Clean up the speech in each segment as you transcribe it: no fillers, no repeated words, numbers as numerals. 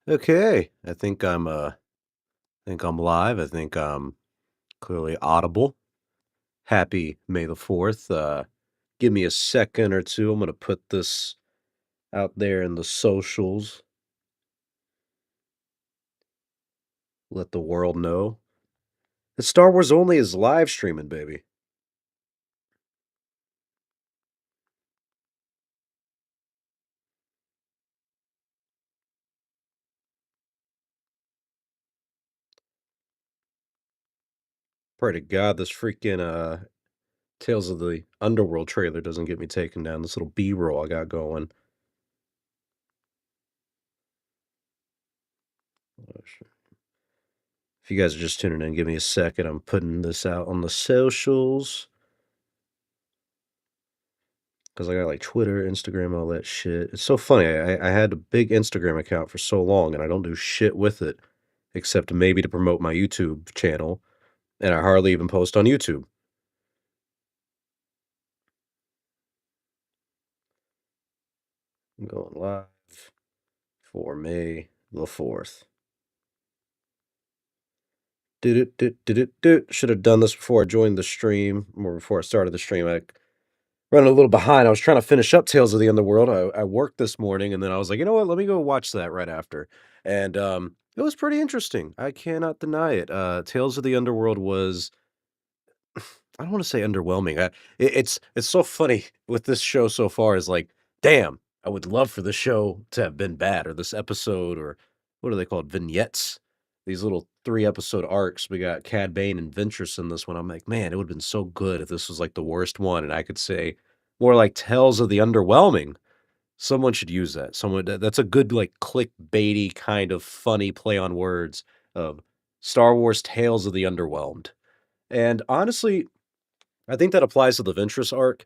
Okay, I think I'm live. I think I'm clearly audible. Happy May the 4th. Give me a second or two. I'm gonna put this out there in the socials. Let the world know that Star Wars Only is live streaming, baby. Pray to God this freaking Tales of the Underworld trailer doesn't get me taken down. This little B-roll I got going. Oh, shit. If you guys are just tuning in, give me a second. I'm putting this out on the socials. Because I got like Twitter, Instagram, all that shit. It's so funny. I had a big Instagram account for so long, and I don't do shit with it except maybe to promote my YouTube channel, and I hardly even post on YouTube. I'm going live for May the 4th. Did it, did it, did. Should have done this before I joined the stream, or before I started the stream. I running a little behind. I was trying to finish up Tales of the Underworld. I worked this morning, and then I was like, you know what? Let me go watch that right after. And it was pretty interesting. I cannot deny it. Tales of the Underworld was, I don't want to say underwhelming. It's so funny with this show so far. Is like, damn, I would love for the show to have been bad, or this episode, or what are they called? Vignettes. These little 3 episode arcs. We got Cad Bane and Ventress in this one. I'm like, man, it would have been so good if this was like the worst one, and I could say more like Tales of the Underwhelming. Someone should use that. That's a good like clickbaity kind of funny play on words of Star Wars Tales of the Underwhelmed. And honestly, I think that applies to the Ventress arc.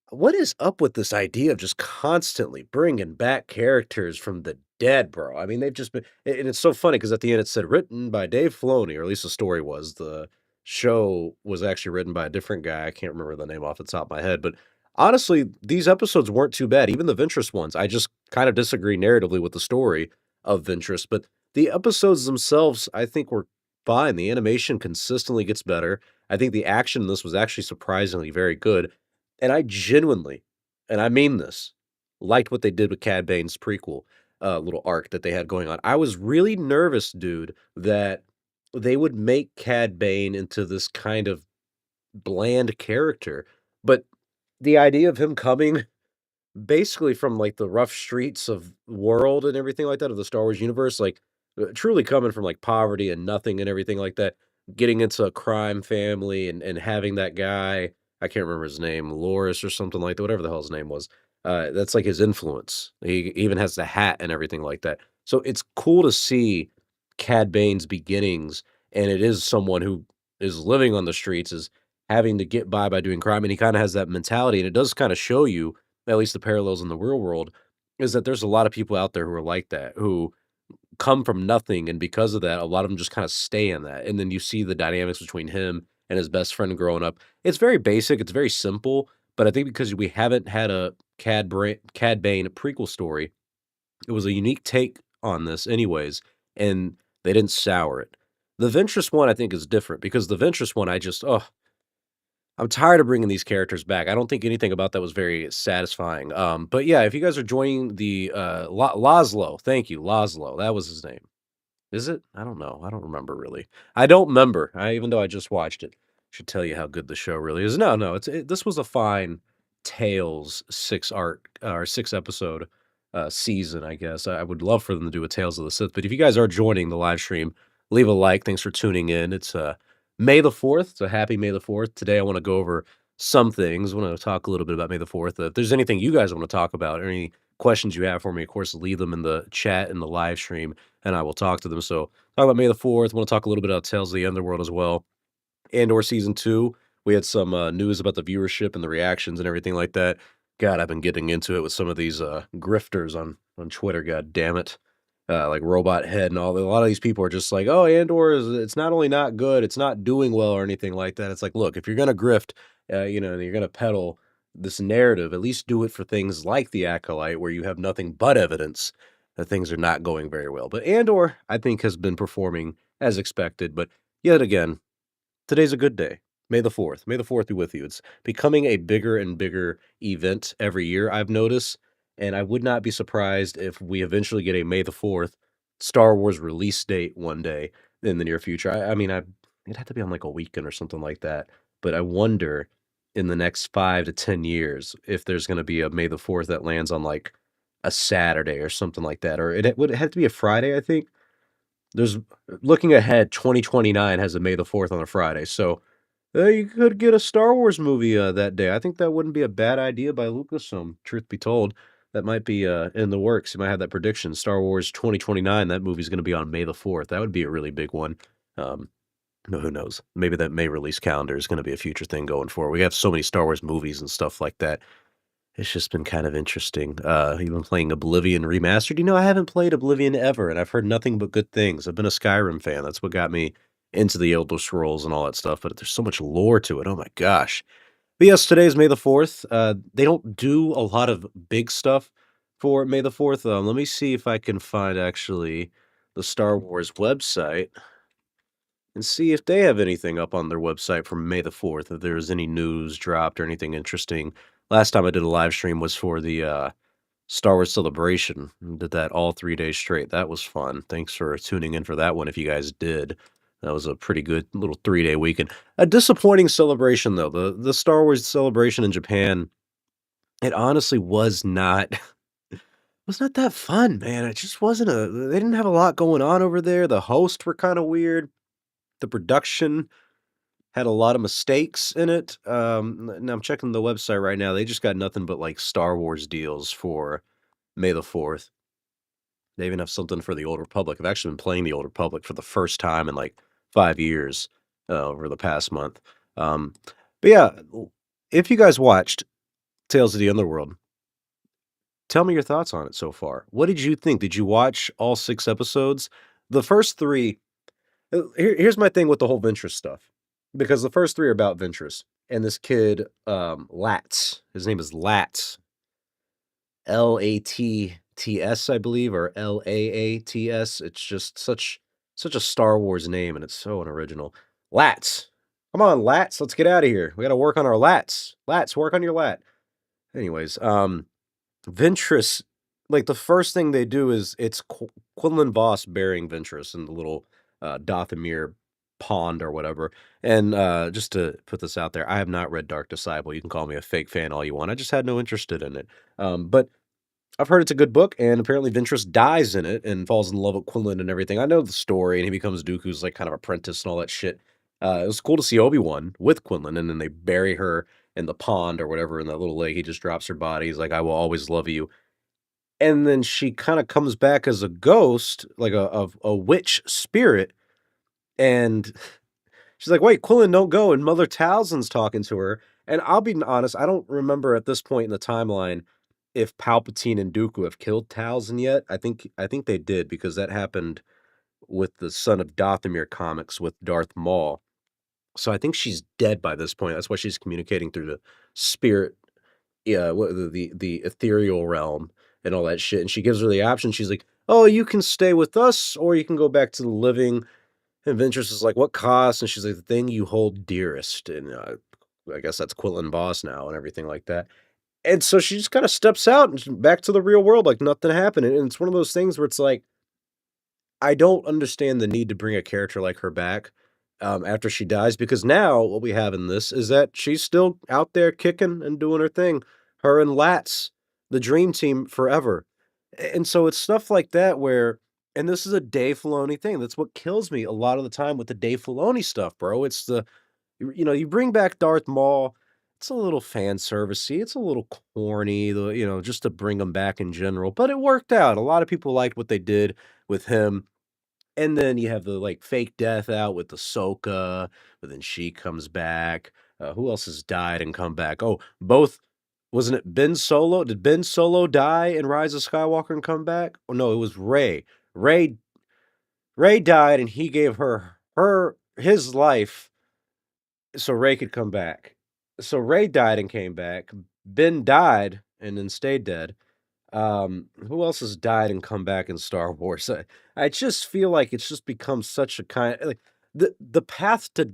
What is up with this idea of just constantly bringing back characters from the dead, bro? I mean, they've just been, and it's so funny because at the end it said written by Dave Filoni, or at least the story was. The show was actually written by a different guy. I can't remember the name off the top of my head, but honestly, these episodes weren't too bad. Even the Ventress ones, I just kind of disagree narratively with the story of Ventress, but the episodes themselves, I think, were fine. The animation consistently gets better. I think the action in this was actually surprisingly very good. And I genuinely, and I mean this, liked what they did with Cad Bane's prequel little arc that they had going on. I was really nervous, dude, that they would make Cad Bane into this kind of bland character. But the idea of him coming basically from like the rough streets of world and everything like that of the Star Wars universe, like truly coming from like poverty and nothing and everything like that, getting into a crime family and having that guy, I can't remember his name, Loris or something like that, whatever the hell his name was. That's like his influence. He even has the hat and everything like that. So it's cool to see Cad Bane's beginnings, and it is someone who is living on the streets, is having to get by doing crime, and he kind of has that mentality, and it does kind of show you at least the parallels in the real world, is that there's a lot of people out there who are like that, who come from nothing, and because of that, a lot of them just kinda stay in that, and then you see the dynamics between him and his best friend growing up. It's very basic, it's very simple, but I think because we haven't had a Cad Bane prequel story, it was a unique take on this anyways, and they didn't sour it. The Ventress one, I think, is different because the Ventress one, I just, I'm tired of bringing these characters back. I don't think anything about that was very satisfying. But yeah, if you guys are joining the Laszlo, thank you, Laszlo. That was his name. Is it? I don't know. I don't remember really. I don't remember. Even though I just watched it, should tell you how good the show really is. No, no, this was a fine Tales 6 episode season. I guess I would love for them to do a Tales of the Sith. But if you guys are joining the live stream, leave a like. Thanks for tuning in. It's May the 4th. So happy May the 4th. Today I want to go over some things. I want to talk a little bit about May the 4th. If there's anything you guys want to talk about or any questions you have for me, of course, leave them in the chat in the live stream and I will talk to them. So talk about May the 4th. I want to talk a little bit about Tales of the Underworld as well. Andor season 2. We had some news about the viewership and the reactions and everything like that. God, I've been getting into it with some of these grifters on Twitter. God damn it. Like Robot Head and all. A lot of these people are just like, oh, Andor is, it's not only not good, it's not doing well or anything like that. It's like, look, if you're gonna grift, and you're gonna peddle this narrative, at least do it for things like the Acolyte, where you have nothing but evidence. that things are not going very well. But Andor, I think, has been performing as expected. But yet again, today's a good day. May the 4th. May the 4th be with you. It's becoming a bigger and bigger event every year, I've noticed, and I would not be surprised if we eventually get a May the 4th Star Wars release date one day in the near future. I mean, it'd have to be on, like, a weekend or something like that, but I wonder in the next 5 to 10 years if there's gonna be a May the 4th that lands on, like, a Saturday or something like that, or it would it have to be a Friday, I think? There's looking ahead, 2029 has a May the 4th on a Friday, so, you could get a Star Wars movie, that day. I think that wouldn't be a bad idea by Lucasfilm, truth be told. That might be, in the works. You might have that prediction, Star Wars 2029, that movie's gonna be on May the 4th. That would be a really big one. Um, who knows? Maybe that May release calendar is gonna be a future thing going forward. We have so many Star Wars movies and stuff like that. It's just been kind of interesting. Even playing Oblivion Remastered. I haven't played Oblivion ever, and I've heard nothing but good things. I've been a Skyrim fan. That's what got me into the Elder Scrolls and all that stuff, but there's so much lore to it. Oh my gosh. But yes, today's May the 4th. They don't do a lot of big stuff for May the 4th. Let me see if I can find actually the Star Wars website and see if they have anything up on their website from May the 4th, if there's any news dropped or anything interesting. Last time I did a live stream was for the Star Wars Celebration. Did that all 3 days straight. That was fun. Thanks for tuning in for that one if you guys did. That was a pretty good little 3-day weekend. A disappointing celebration though. The Star Wars Celebration in Japan, it honestly was not that fun, man. It just wasn't a they didn't have a lot going on over there. The hosts were kind of weird. The production had a lot of mistakes in it. And I'm checking the website right now. They just got nothing but like Star Wars deals for May the 4th. They even have something for the Old Republic. I've actually been playing the Old Republic for the first time in like 5 years over the past month. Um, but yeah, if you guys watched Tales of the Underworld, tell me your thoughts on it so far. What did you think? Did you watch all 6 episodes? The first 3 here's my thing with the whole Ventress stuff, because the first 3 are about Ventress and this kid, Latz. His name is Latz. Latts, I believe, or Laats. It's just such a Star Wars name, and it's so unoriginal. Lats. Come on, Lats, let's get out of here. We gotta work on our lats. Lats, work on your lat. Anyways, Ventress, like, the first thing they do is it's Quinlan Voss burying Ventress in the little, Dathomir pond or whatever, and, just to put this out there, I have not read Dark Disciple. You can call me a fake fan all you want. I just had no interest in it. But I've heard it's a good book, and apparently Ventress dies in it and falls in love with Quinlan and everything. I know the story, and he becomes Dooku's, like, kind of apprentice and all that shit. It was cool to see Obi-Wan with Quinlan, and then they bury her in the pond or whatever in that little lake. He just drops her body. He's like, "I will always love you." And then she kinda comes back as a ghost, like a witch spirit, and she's like, "Wait, Quillen, don't go," and Mother Talzin's talking to her, and I'll be honest, I don't remember at this point in the timeline if Palpatine and Dooku have killed Talzin yet. I think they did because that happened with the Son of Dathomir comics with Darth Maul. So I think she's dead by this point. That's why she's communicating through the spirit, yeah, what the ethereal realm and all that shit, and she gives her the option. She's like, "Oh, you can stay with us, or you can go back to the living." And Ventress is like, "What cost?" And she's like, "The thing you hold dearest." And I guess that's Quinlan Boss now and everything like that. And so she just kind of steps out and back to the real world like nothing happened. And it's one of those things where it's like, I don't understand the need to bring a character like her back after she dies, because now what we have in this is that she's still out there kicking and doing her thing. Her and Lats, the dream team forever. And so it's stuff like that where, and this is a Dave Filoni thing. That's what kills me a lot of the time with the Dave Filoni stuff, bro. It's you bring back Darth Maul, it's a little fan servicey, it's a little corny, just to bring him back in general, but it worked out. A lot of people liked what they did with him. And then you have the, like, fake death out with Ahsoka, but then she comes back. Who else has died and come back? Oh, both wasn't it Ben Solo? Did Ben Solo die in Rise of Skywalker and come back? Oh, no, it was Rey. Rey died, and he gave his life so Rey could come back. So Rey died and came back. Ben died and then stayed dead. Who else has died and come back in Star Wars? I just feel like it's just become such a kind like the path to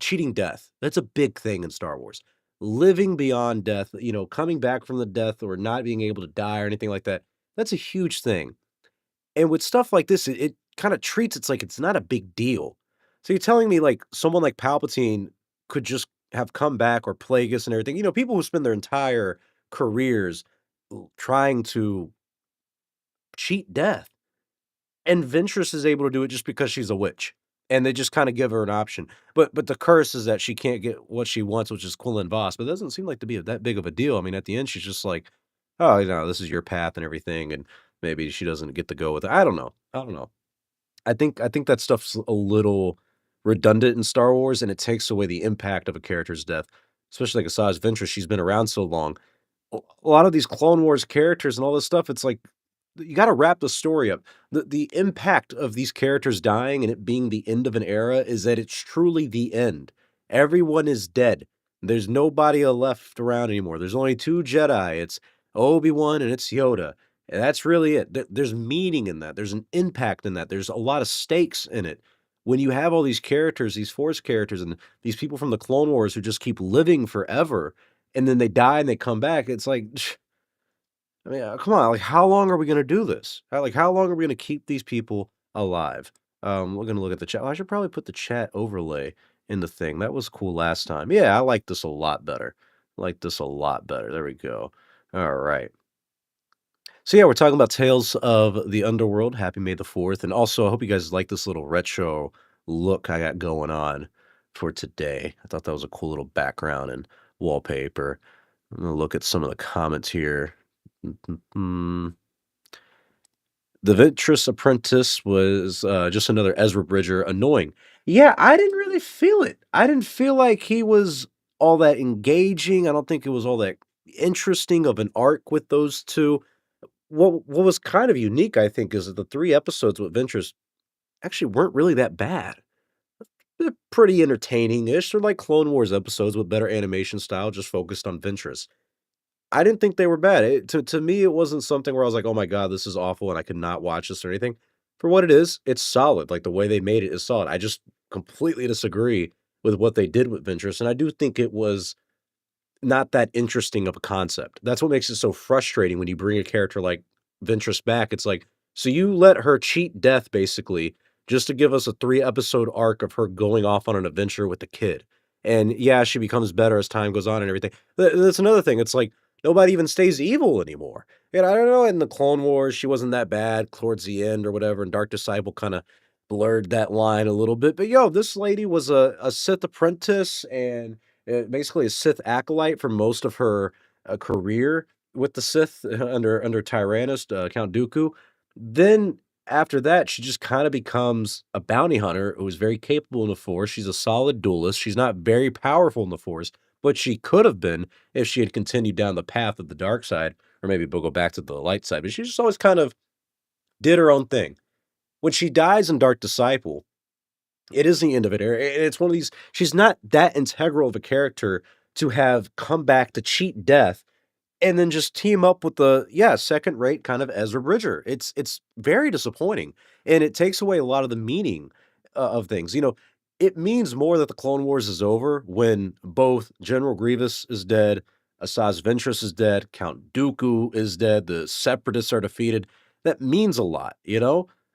cheating death. That's a big thing in Star Wars. Living beyond death, coming back from the death or not being able to die or anything like that. That's a huge thing. And with stuff like this, it kind of treats it's like it's not a big deal. So you're telling me like someone like Palpatine could just have come back or Plagueis and everything. People who spend their entire careers trying to cheat death. And Ventress is able to do it just because she's a witch, and they just kinda give her an option. But the curse is that she can't get what she wants, which is Quinlan Voss, but it doesn't seem like to be that big of a deal. I mean, at the end, she's just like, "Oh, this is your path and everything," and maybe she doesn't get to go with it. I don't know. I don't know. I think that stuff's a little redundant in Star Wars, and it takes away the impact of a character's death, especially like Asajj Ventress, she's been around so long. A lot of these Clone Wars characters and all this stuff, it's like you gotta wrap the story up. The impact of these characters dying and it being the end of an era is that it's truly the end. Everyone is dead. There's nobody left around anymore. There's only 2 Jedi. It's Obi-Wan and it's Yoda. And that's really it. There's meaning in that. There's an impact in that. There's a lot of stakes in it. When you have all these characters, these Force characters, and these people from the Clone Wars who just keep living forever, and then they die and they come back, it's like, I mean, come on, like, how long are we gonna do this? How long are we gonna keep these people alive? We're gonna look at the chat. Oh, I should probably put the chat overlay in the thing. That was cool last time. Yeah, I like this a lot better. I like this a lot better. There we go. All right. So yeah, we're talking about Tales of the Underworld. Happy May the 4th. And also, I hope you guys like this little retro look I got going on for today. I thought that was a cool little background and wallpaper. I'm gonna look at some of the comments here. Mm. The Ventress Apprentice was just another Ezra Bridger, annoying. Yeah, I didn't really feel it. I didn't feel like he was all that engaging. I don't think it was all that interesting of an arc with those two. What was kind of unique, I think, is that the 3 episodes with Ventress actually weren't really that bad. They're pretty entertaining-ish. They're like Clone Wars episodes with better animation style, just focused on Ventress. I didn't think they were bad. To me, it wasn't something where I was like, "Oh my god, this is awful, and I could not watch this or anything." For what it is, it's solid. Like, the way they made it is solid. I just completely disagree with what they did with Ventress, and I do think it was not that interesting of a concept. That's what makes it so frustrating when you bring a character like Ventress back. It's like, so you let her cheat death basically just to give us a 3-episode arc of her going off on an adventure with the kid. And yeah, she becomes better as time goes on and everything. That's another thing. It's like nobody even stays evil anymore. And I don't know, in the Clone Wars, she wasn't that bad towards the end or whatever, and Dark Disciple kind of blurred that line a little bit. But yo, this lady was a Sith apprentice and basically a Sith acolyte for most of her career with the Sith under Tyrannus, Count Dooku. Then after that, she just kind of becomes a bounty hunter who is very capable in the Force. She's a solid duelist. She's not very powerful in the Force, but she could have been if she had continued down the path of the dark side, or maybe we'll go back to the light side. But she just always kind of did her own thing. When she dies in Dark Disciple, it is the end of it. It's one of these. She's not that integral of a character to have come back to cheat death and then just team up with the second rate kind of Ezra Bridger. It's very disappointing, and it takes away a lot of the meaning of things. It means more that the Clone Wars is over when both General Grievous is dead, Asajj Ventress is dead, Count Dooku is dead, the Separatists are defeated. That means a lot.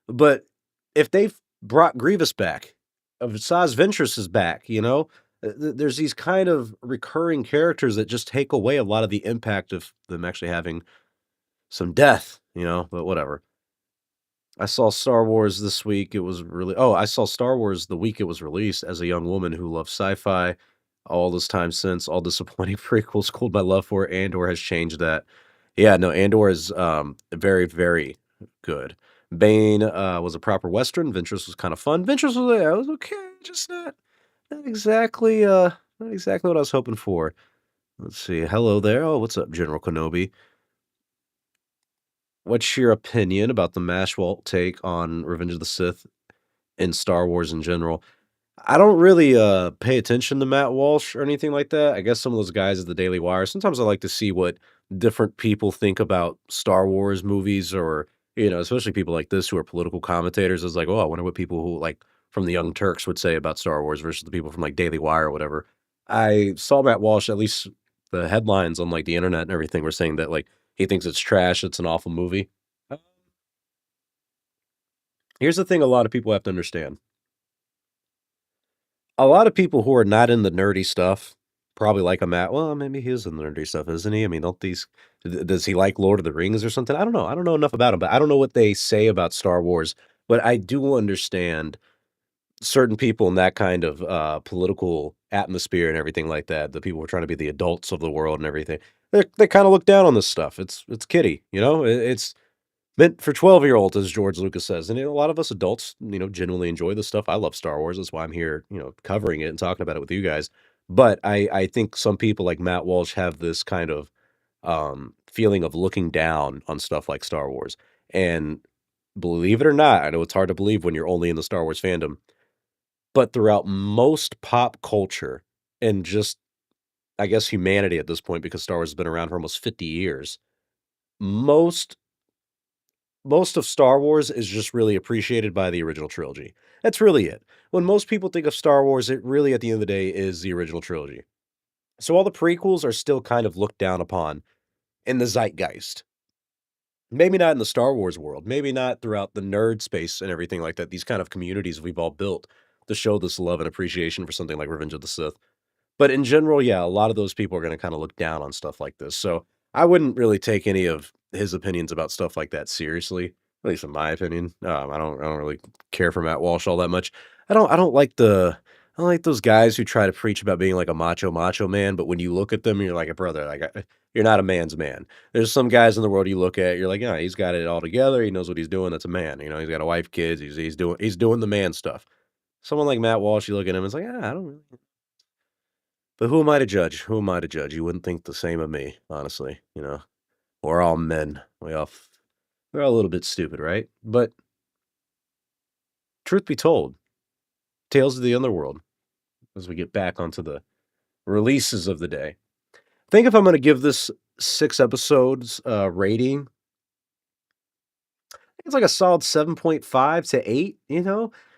But if they've brought Grievous back, if Asajj Ventress is back, there's these kind of recurring characters that just take away a lot of the impact of them actually having some death, but whatever. I saw Star Wars this week. It was really I saw Star Wars the week it was released as a young woman who loved sci-fi. All this time since, all disappointing prequels cooled my love for it. Andor has changed that. Yeah, no, Andor is very, very good. Bane was a proper Western. Ventress was kind of fun. Ventress was okay, just not exactly not exactly what I was hoping for. Let's see. Hello there. Oh, what's up, General Kenobi? What's your opinion about the Mashwalt take on Revenge of the Sith in Star Wars in general? I don't really pay attention to Matt Walsh or anything like that. I guess some of those guys at the Daily Wire. Sometimes I like to see what different people think about Star Wars movies, or, especially people like this who are political commentators, is like, oh, I wonder what people who like from the Young Turks would say about Star Wars versus the people from like Daily Wire or whatever. I saw Matt Walsh, at least the headlines on like the internet and everything were saying that like he thinks it's trash, it's an awful movie. Uh, Here's the thing a lot of people have to understand. A lot of people who are not in the nerdy stuff probably like a Matt. Well, maybe he is in the nerdy stuff, isn't he? I mean, don't these does he like Lord of the Rings or something? I don't know. I don't know enough about him, but I don't know what they say about Star Wars. But I do understand certain people in that kind of political atmosphere and everything like that. The people who are trying to be the adults of the world and everything. They kind of look down on this stuff. It's kiddie, it's meant for 12-year-olds, as George Lucas says, and, a lot of us adults, genuinely enjoy this stuff. I love Star Wars, that's why I'm here, covering it and talking about it with you guys, but I think some people like Matt Walsh have this kind of, feeling of looking down on stuff like Star Wars, and believe it or not, I know it's hard to believe when you're only in the Star Wars fandom, but throughout most pop culture and just, I guess, humanity at this point, because Star Wars has been around for almost 50 years, most most of Star Wars is just really appreciated by the original trilogy. That's really it. When most people think of Star Wars, it really, at the end of the day, is the original trilogy. So all the prequels are still kind of looked down upon in the zeitgeist. Maybe not in the Star Wars world, maybe not throughout the nerd space and everything like that. These kind of communities we've all built to show this love and appreciation for something like Revenge of the Sith. But in general, yeah, a lot of those people are gonna kinda look down on stuff like this, so I wouldn't really take any of his opinions about stuff like that seriously, at least in my opinion. I don't really care for Matt Walsh all that much. I don't like those guys who try to preach about being like a macho man, but when you look at them, you're like, "Brother, like, you're not a man's man." There's some guys in the world you look at, you're like, "Yeah, he's got it all together, he knows what he's doing, that's a man." He's got a wife, kids, he's doing the man stuff. Someone like Matt Walsh, you look at him, it's like, "Ah, I don't really." But who am I to judge? Who am I to judge? You wouldn't think the same of me, honestly, We're all men. We're all a little bit stupid, right? But truth be told, Tales of the Underworld, as we get back onto the releases of the day. I think if I'm gonna give this 6 episodes, rating, it's like a solid 7.5 to 8.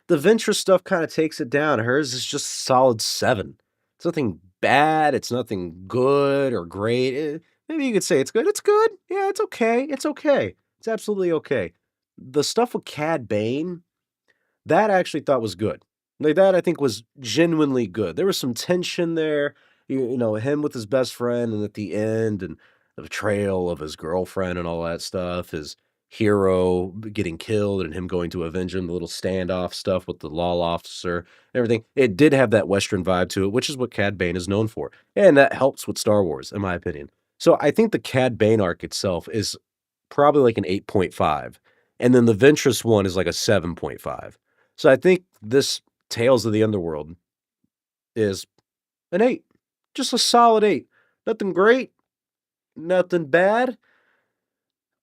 The Ventress stuff kinda takes it down. Hers is just solid 7. It's nothing bad, it's nothing good or great. Maybe you could say it's good. It's good. Yeah, it's okay. It's okay. It's absolutely okay. The stuff with Cad Bane, that I actually thought was good. Like, that I think was genuinely good. There was some tension there, him with his best friend, and at the end, and the betrayal of his girlfriend and all that stuff, his hero getting killed and him going to avenge him, the little standoff stuff with the law officer, and everything. It did have that Western vibe to it, which is what Cad Bane is known for, and that helps with Star Wars, in my opinion. So, I think the Cad Bane arc itself is probably like an 8.5, and then the Ventress one is like a 7.5. So I think this Tales of the Underworld is an 8, just a solid 8. Nothing great, nothing bad.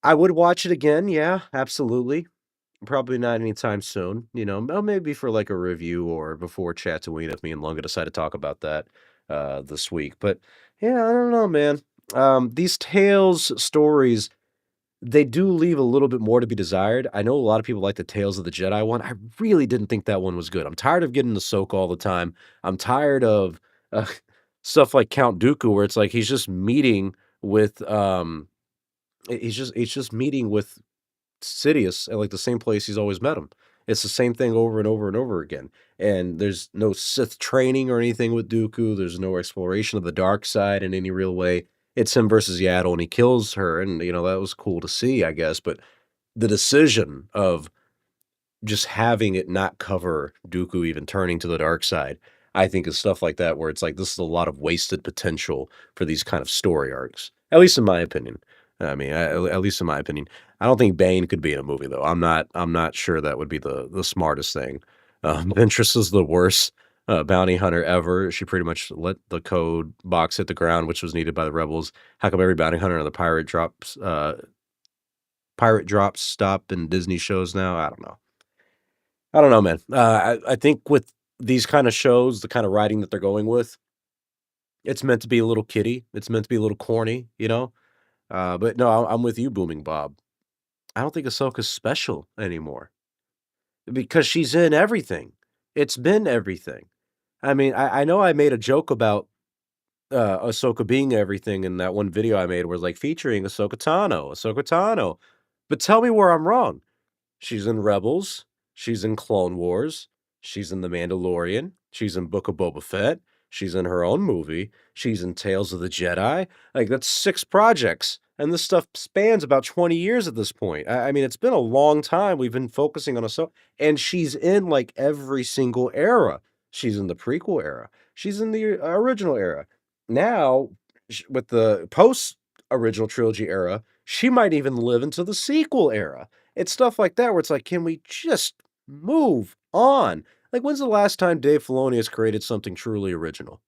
I would watch it again, yeah, absolutely. Probably not anytime soon, maybe for like a review or before Tatooine if me and Lunga decide to talk about that this week. But yeah, I don't know, man. These Tales stories, they do leave a little bit more to be desired. I know a lot of people like the Tales of the Jedi one. I really didn't think that one was good. I'm tired of getting Ahsoka all the time. I'm tired of, uh, stuff like Count Dooku where it's like he's just meeting with, he's just meeting with Sidious at, like, the same place he's always met him. It's the same thing over and over and over again, and there's no Sith training or anything with Dooku, there's no exploration of the dark side in any real way. It's him versus Yaddle, and he kills her, and, that was cool to see, I guess, but the decision of just having it not cover Dooku even turning to the dark side, I think is stuff like that where it's like, this is a lot of wasted potential for these kind of story arcs, at least in my opinion. I mean, at least in my opinion. I don't think Bane could be in a movie though. I'm not sure that would be the smartest thing. Ventress is the worst bounty hunter ever. She pretty much let the code box hit the ground, which was needed by the rebels. How come every bounty hunter on the pirate drops stop in Disney shows now? I don't know, man. I think with these kind of shows, the kind of writing that they're going with, it's meant to be a little kiddie. It's meant to be a little corny. But no, I'm with you, Booming Bob. I don't think Ahsoka's special anymore because she's in everything. It's been everything. I mean, I know I made a joke about Ahsoka being everything in that one video I made was like featuring Ahsoka Tano. But tell me where I'm wrong. She's in Rebels, she's in Clone Wars, she's in The Mandalorian, she's in Book of Boba Fett, she's in her own movie, she's in Tales of the Jedi. Like, that's 6 projects, and this stuff spans about 20 years at this point. I mean, it's been a long time we've been focusing on Ahsoka, and she's in, like, every single era. She's in the prequel era. She's in the original era. Now, with the post-original trilogy era, she might even live into the sequel era. It's stuff like that where it's like, can we just move on? Like, when's the last time Dave Filoni has created something truly original?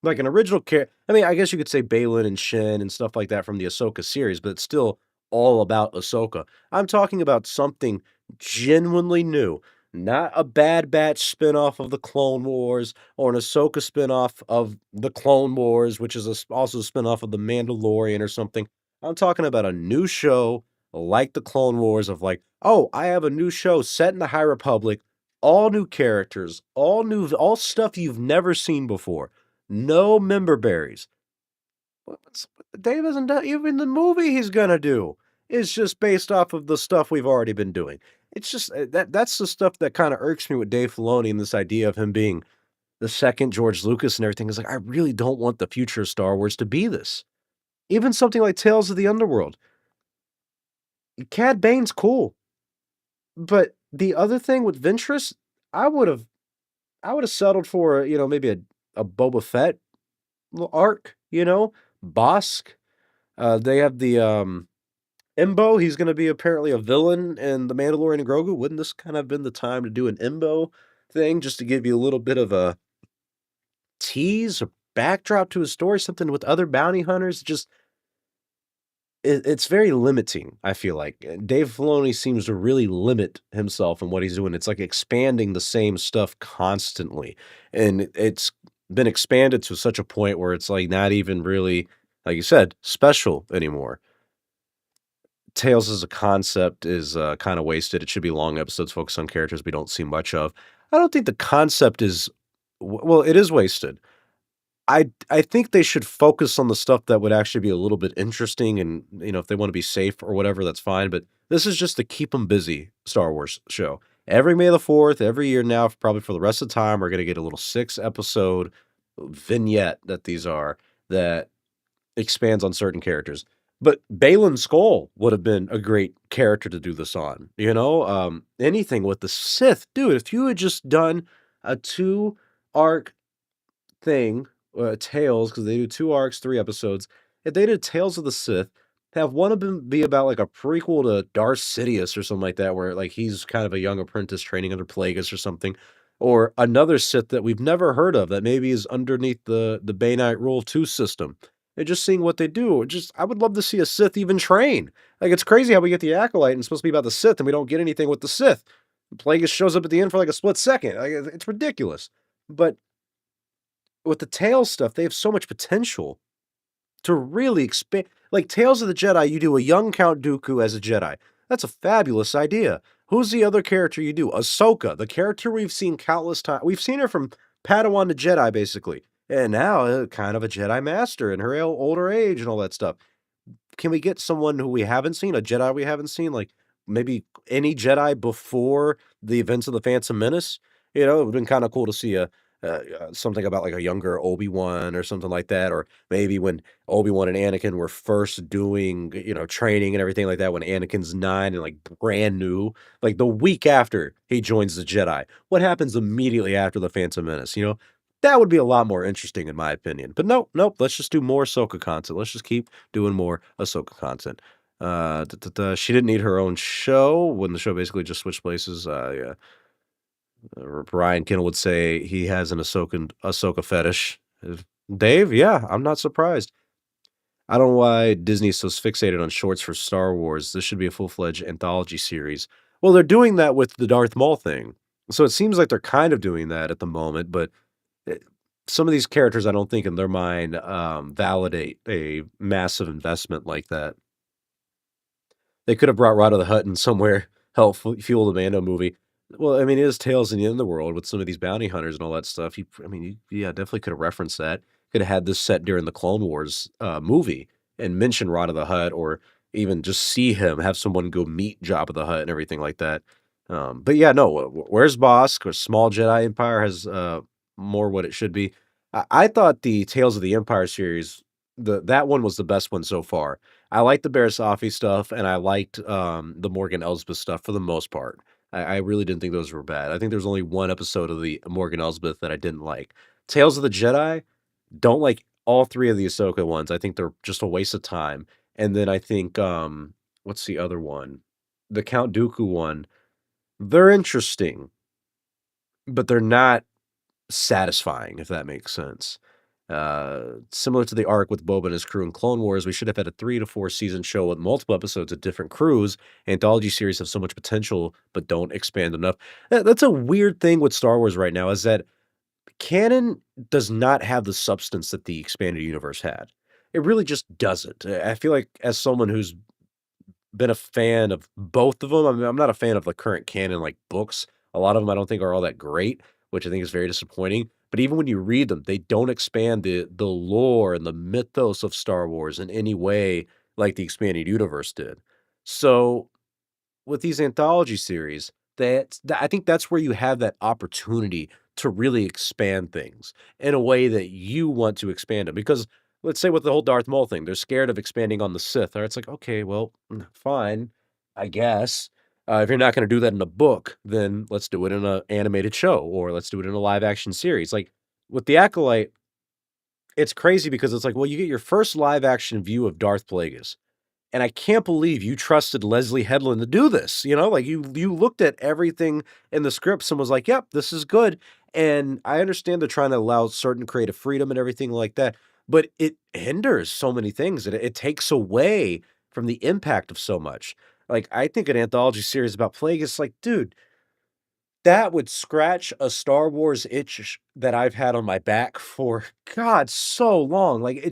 Like an original I mean, I guess you could say Balin and Shin and stuff like that from the Ahsoka series, but it's still all about Ahsoka. I'm talking about something genuinely new, not a Bad Batch spinoff of the Clone Wars or an Ahsoka spinoff of the Clone Wars, which is also a spinoff of the Mandalorian or something. I'm talking about a new show like the Clone Wars of like, oh, I have a new show set in the High Republic, all new characters, all stuff you've never seen before. No member berries. What Dave hasn't done even the movie he's gonna do is just based off of the stuff we've already been doing. It's just that's the stuff that kinda irks me with Dave Filoni and this idea of him being the second George Lucas and everything. Is like, I really don't want the future of Star Wars to be this. Even something like Tales of the Underworld. Cad Bane's cool, but the other thing with Ventress, I would've I would've settled for, maybe a Boba Fett arc, Bosk. They have the, Embo, he's gonna be apparently a villain in The Mandalorian and Grogu. Wouldn't this kind of have been the time to do an Embo thing just to give you a little bit of a tease or backdrop to a story, something with other bounty hunters? Just it's very limiting, I feel like. Dave Filoni seems to really limit himself in what he's doing. It's like expanding the same stuff constantly, and it's been expanded to such a point where it's, like, not even really, like you said, special anymore. Tales as a concept is, kinda wasted. It should be long episodes focused on characters we don't see much of. I don't think the concept is well, it is wasted. I think they should focus on the stuff that would actually be a little bit interesting and, if they wanna be safe or whatever, that's fine, but this is just to keep them busy Star Wars show. Every May the 4th, every year now, probably for the rest of the time, we're gonna get a little 6-episode vignette that these are that expands on certain characters. But Baylan Skoll would have been a great character to do this on, anything with the Sith. Dude, if you had just done a 2 arc thing, Tales, because they do 2 arcs, 3 episodes. If they did Tales of the Sith, have one of them be about, like, a prequel to Darth Sidious or something like that, where, like, he's kind of a young apprentice training under Plagueis or something, or another Sith that we've never heard of that maybe is underneath the Banite Rule 2 system, and just seeing what they do. I would love to see a Sith even train. Like, it's crazy how we get the Acolyte and it's supposed to be about the Sith, and we don't get anything with the Sith. Plagueis shows up at the end for, like, a split second. Like, it's ridiculous. But with the Tales stuff, they have so much potential to really expand. Like Tales of the Jedi, you do a young Count Dooku as a Jedi. That's a fabulous idea. Who's the other character you do? Ahsoka, the character we've seen countless times. We've seen her from Padawan to Jedi, basically. And now, kind of a Jedi Master in her older age and all that stuff. Can we get someone who we haven't seen, a Jedi we haven't seen, like maybe any Jedi before the events of the Phantom Menace? It would've been kinda cool to see something about, like, a younger Obi-Wan or something like that, or maybe when Obi-Wan and Anakin were first doing, training and everything like that, when Anakin's 9 and, like, brand new, like, the week after he joins the Jedi. What happens immediately after the Phantom Menace, That would be a lot more interesting in my opinion. But nope, let's just do more Ahsoka content. Let's just keep doing more Ahsoka content. She didn't need her own show when the show basically just switched places. Yeah. Brian Kendall would say he has an Ahsoka fetish. Dave, yeah, I'm not surprised. I don't know why Disney's so fixated on shorts for Star Wars. This should be a full-fledged anthology series. Well, they're doing that with the Darth Maul thing. So it seems like they're kind of doing that at the moment, but some of these characters, I don't think in their mind, validate a massive investment like that. They could have brought Rod of the Hut in somewhere, help fuel the Mando movie. Well, I mean, it is Tales in the Underworld with some of these bounty hunters and all that stuff. I mean, yeah, definitely could have referenced that. Could have had this set during the Clone Wars movie and mention Rod of the Hut, or even just see him, have someone go meet Jabba the Hutt and everything like that. But yeah, no, where's Bosk or Small Jedi Empire has more what it should be. I thought the Tales of the Empire series, that one was the best one so far. I liked the Beresafi stuff, and I liked, the Morgan Elsbeth stuff for the most part. I really didn't think those were bad. I think there's only one episode of the Morgan Elsbeth that I didn't like. Tales of the Jedi, don't like all 3 of the Ahsoka ones. I think they're just a waste of time. And then I think, what's the other one? The Count Dooku one, they're interesting, but they're not satisfying, if that makes sense. Similar to the arc with Boba and his crew in Clone Wars, we should have had a 3 to 4 season show with multiple episodes of different crews. Anthology series have so much potential, but don't expand enough. That's a weird thing with Star Wars right now, is that canon does not have the substance that the expanded universe had. It really just doesn't. I feel like, as someone who's been a fan of both of them. I mean, I'm not a fan of the current canon, like, books. A lot of them I don't think are all that great, which I think is very disappointing. But even when you read them, they don't expand the lore and the mythos of Star Wars in any way like the expanded universe did. So with these anthology series, I think that's where you have that opportunity to really expand things in a way that you want to expand them. Because let's say with the whole Darth Maul thing, they're scared of expanding on the Sith. Or it's like, okay, well, fine, I guess. If you're not going to do that in a book, then let's do it in an animated show, or let's do it in a live action series. Like with the Acolyte, it's crazy because it's like, well, you get your first live action view of Darth Plagueis, and I can't believe you trusted Leslie Headland to do this, like, you looked at everything in the scripts and was like, "Yep, this is good." And I understand they're trying to allow certain creative freedom and everything like that, but it hinders so many things, and it takes away from the impact of so much. Like, I think an anthology series about Plagueis, like, dude, that would scratch a Star Wars itch that I've had on my back for, God, so long. Like,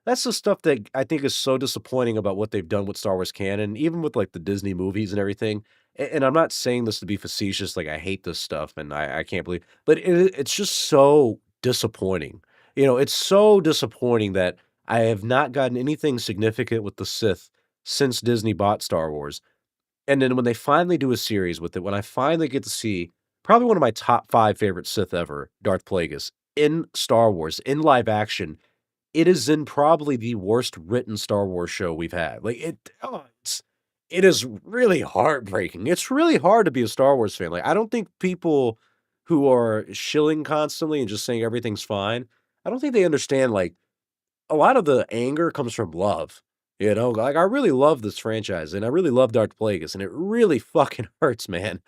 that's the stuff that I think is so disappointing about what they've done with Star Wars canon, even with, like, the Disney movies and everything. And I'm not saying this to be facetious, like, I hate this stuff, and I can't believe, but it's just so disappointing. It's so disappointing that I have not gotten anything significant with the Sith since Disney bought Star Wars. And then when they finally do a series with it, when I finally get to see probably one of my top 5 favorite Sith ever, Darth Plagueis, in Star Wars, in live action, it is in probably the worst written Star Wars show we've had. Like, it is really heartbreaking. It's really hard to be a Star Wars fan. Like, I don't think people who are shilling constantly and just saying everything's fine, I don't think they understand, like, a lot of the anger comes from love, Like, I really love this franchise, and I really love Darth Plagueis, and it really fucking hurts, man,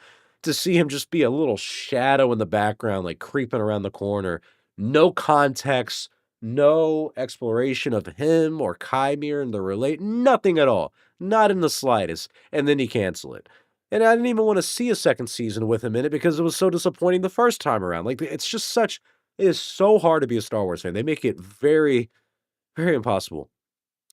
to see him just be a little shadow in the background, like, creeping around the corner. No context, no exploration of him or Kymir and the relate nothing at all, not in the slightest, and then you cancel it. And I didn't even wanna see a 2nd season with him in it because it was so disappointing the first time around. Like, it is so hard to be a Star Wars fan. They make it very, very impossible.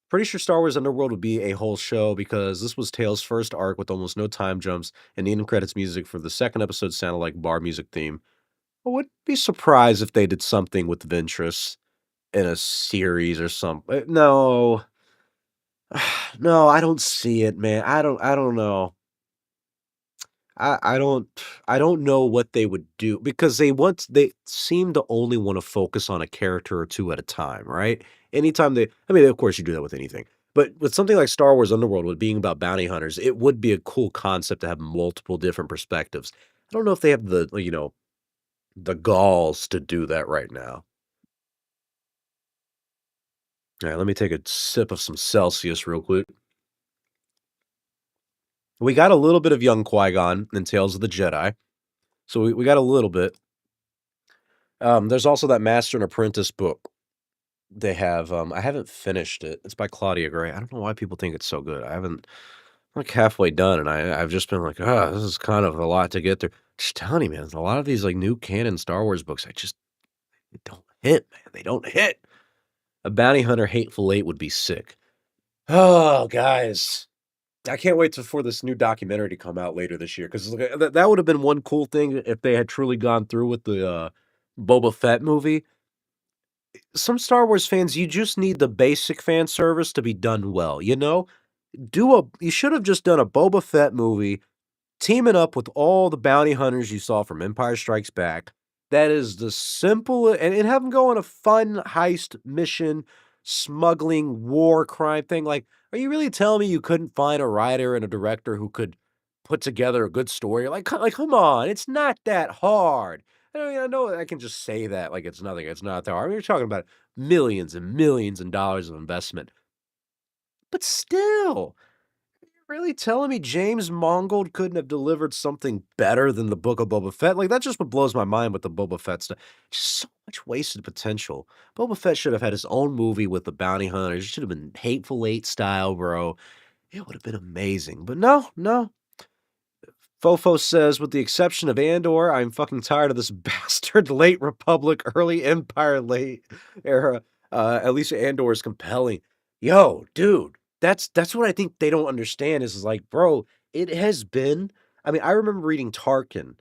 Pretty sure Star Wars Underworld would be a whole show because this was Tales' first arc with almost no time jumps, and the end credits music for the 2nd episode sounded like bar music theme. I wouldn't be surprised if they did something with Ventress in a series or something. No. No, I don't see it, man. I don't know. I don't know what they would do because they seem to only wanna focus on a character or 2 at a time, right? Anytime I mean, of course, you do that with anything, but with something like Star Wars Underworld, with being about bounty hunters, it would be a cool concept to have multiple different perspectives. I don't know if they have the galls to do that right now. Alright, let me take a sip of some Celsius real quick. We got a little bit of young Qui-Gon in Tales of the Jedi, so we got a little bit. There's also that Master and Apprentice book they have. I haven't finished it. It's by Claudia Gray. I don't know why people think it's so good. I'm like halfway done, and I've just been like, oh, this is kind of a lot to get through. Just telling you, man, a lot of these like new canon Star Wars books, I don't. hit, man. They don't hit. A bounty hunter Hateful Eight would be sick. Oh, guys. I can't wait for this new documentary to come out later this year because that would have been one cool thing if they had truly gone through with the Boba Fett movie. Some Star Wars fans, you just need the basic fan service to be done well. You should have just done a Boba Fett movie teaming up with all the bounty hunters you saw from Empire Strikes Back. That is the simple and have them go on a fun heist mission, smuggling, war crime thing. Like, are you really telling me you couldn't find a writer and a director who could put together a good story? Like, come on, it's not that hard. I know I can just say that like it's nothing. It's not that hard. I mean, you're talking about millions and millions and dollars of investment, but still, really telling me James Mangold couldn't have delivered something better than the Book of Boba Fett? Like, that's just what blows my mind with the Boba Fett stuff. Just so much wasted potential. Boba Fett should have had his own movie with the bounty hunters. It should have been Hateful Eight style, bro. It would have been amazing. But no. Fofo says, with the exception of Andor, I'm fucking tired of this bastard late Republic, early Empire, late era. At least Andor is compelling. Yo, dude, that's what I think they don't understand is like, bro, it has been. I mean, I remember reading Tarkin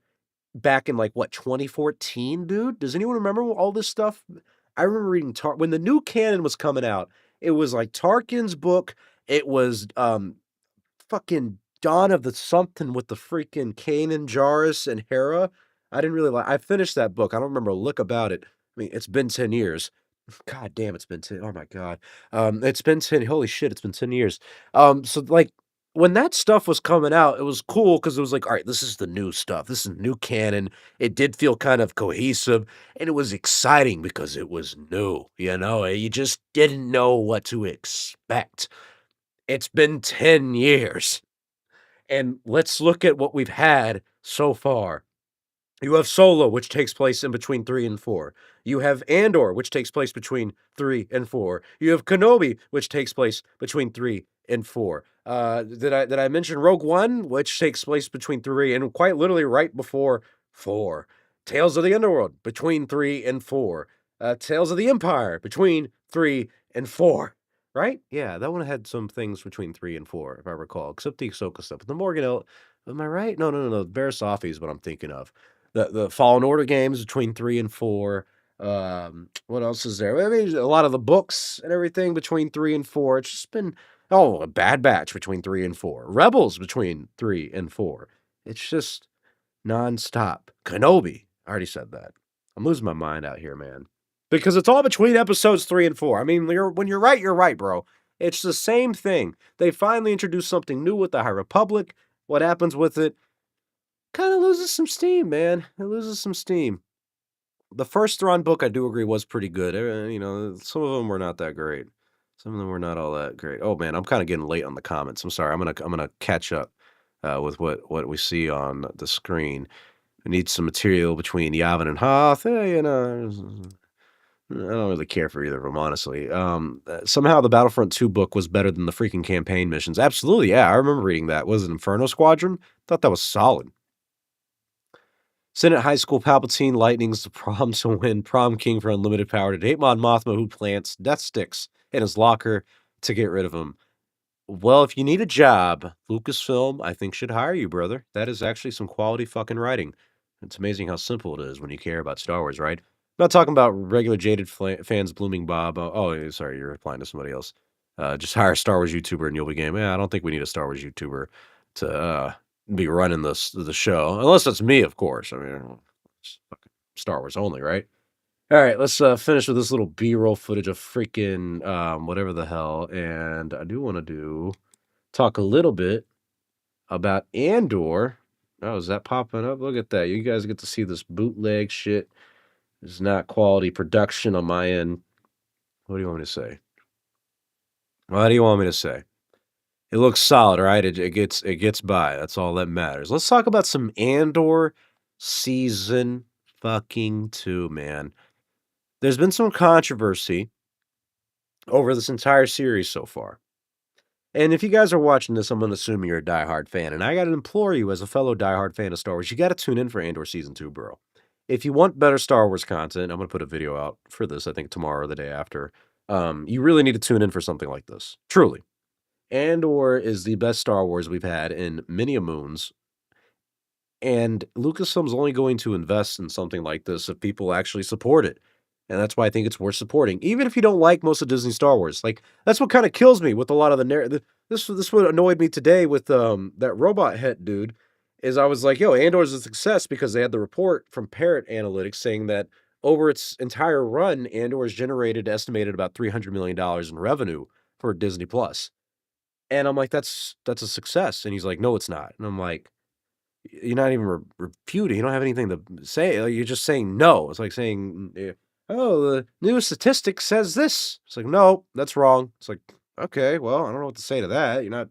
back in like what 2014, dude. Does anyone remember all this stuff? I remember reading when the new canon was coming out. It was like Tarkin's book. It was fucking Dawn of the something with the freaking Kanan, Jarrus, and Hera. I didn't really I finished that book. I don't remember a lick about it. I mean, it's been 10 years. God damn, it's been 10. Oh my God. It's been 10. Holy shit, it's been 10 years. So like when that stuff was coming out, it was cool because it was like, all right, this is the new stuff. This is new canon. It did feel kind of cohesive and it was exciting because it was new. You just didn't know what to expect. It's been 10 years. And let's look at what we've had so far. You have Solo, which takes place in between 3 and 4. You have Andor, which takes place between 3 and 4. You have Kenobi, which takes place between 3 and 4. Did I mention Rogue One, which takes place between 3 and quite literally right before 4. Tales of the Underworld between 3 and 4. Tales of the Empire between 3 and 4. Right? Yeah, that one had some things between 3 and 4, if I recall, except the Ahsoka stuff. But the Morgan am I right? No. Verisafi is what I'm thinking of. The Fallen Order games between 3 and 4. What else is there? I mean, a lot of the books and everything between 3 and 4. It's just been a Bad Batch between 3 and 4. Rebels between 3 and 4. It's just nonstop. Kenobi. I already said that. I'm losing my mind out here, man. Because it's all between episodes 3 and 4. I mean, when you're right, bro. It's the same thing. They finally introduced something new with the High Republic. What happens with it? Kind of loses some steam, man. It loses some steam. The first Thrawn book, I do agree, was pretty good. Some of them were not that great. Some of them were not all that great. Oh man, I'm kind of getting late on the comments. I'm sorry. I'm gonna catch up with what we see on the screen. We need some material between Yavin and Hoth. I don't really care for either of them, honestly. Somehow the Battlefront 2 book was better than the freaking campaign missions. Absolutely, yeah. I remember reading that. Was it Inferno Squadron? Thought that was solid. Senate High School Palpatine lightnings the prom to win prom king for unlimited power to date Mon Mothma, who plants death sticks in his locker to get rid of him. Well, if you need a job, Lucasfilm, I think, should hire you, brother. That is actually some quality fucking writing. It's amazing how simple it is when you care about Star Wars, right? I'm not talking about regular jaded fans blooming Bob. Sorry, you're replying to somebody else. Just hire a Star Wars YouTuber and you'll be game. Yeah, I don't think we need a Star Wars YouTuber to be running the show, unless it's me, of course. I mean, it's fucking Star Wars only, right? All right, let's finish with this little B-roll footage of freaking whatever the hell, and I do want to talk a little bit about Andor. Oh, is that popping up? Look at that. You guys get to see this bootleg shit. It's not quality production on my end. What do you want me to say? What do you want me to say? It looks solid, right? It gets by. That's all that matters. Let's talk about some Andor season fucking 2, man. There's been some controversy over this entire series so far. And if you guys are watching this, I'm going to assume you're a diehard fan. And I got to implore you, as a fellow diehard fan of Star Wars, you got to tune in for Andor Season 2, bro. if you want better Star Wars content, I'm gonna put a video out for this, I think tomorrow or the day after. You really need to tune in for something like this. Truly. Andor is the best Star Wars we've had in many a moons, and Lucasfilm's only going to invest in something like this if people actually support it. And that's why I think it's worth supporting. Even if you don't like most of Disney Star Wars. Like, that's what kind of kills me with a lot of the narrative. This what annoyed me today with that robot head dude, is I was like, yo, Andor's a success because they had the report from Parrot Analytics saying that over its entire run, Andor's generated estimated about $300 million in revenue for Disney Plus. And I'm like, that's a success. And he's like, no, it's not. And I'm like, you're not even refuting. You don't have anything to say. Like, you're just saying no. It's like saying, "Oh, the newest statistic says this." It's like, no, that's wrong. It's like, okay, well, I don't know what to say to that. Not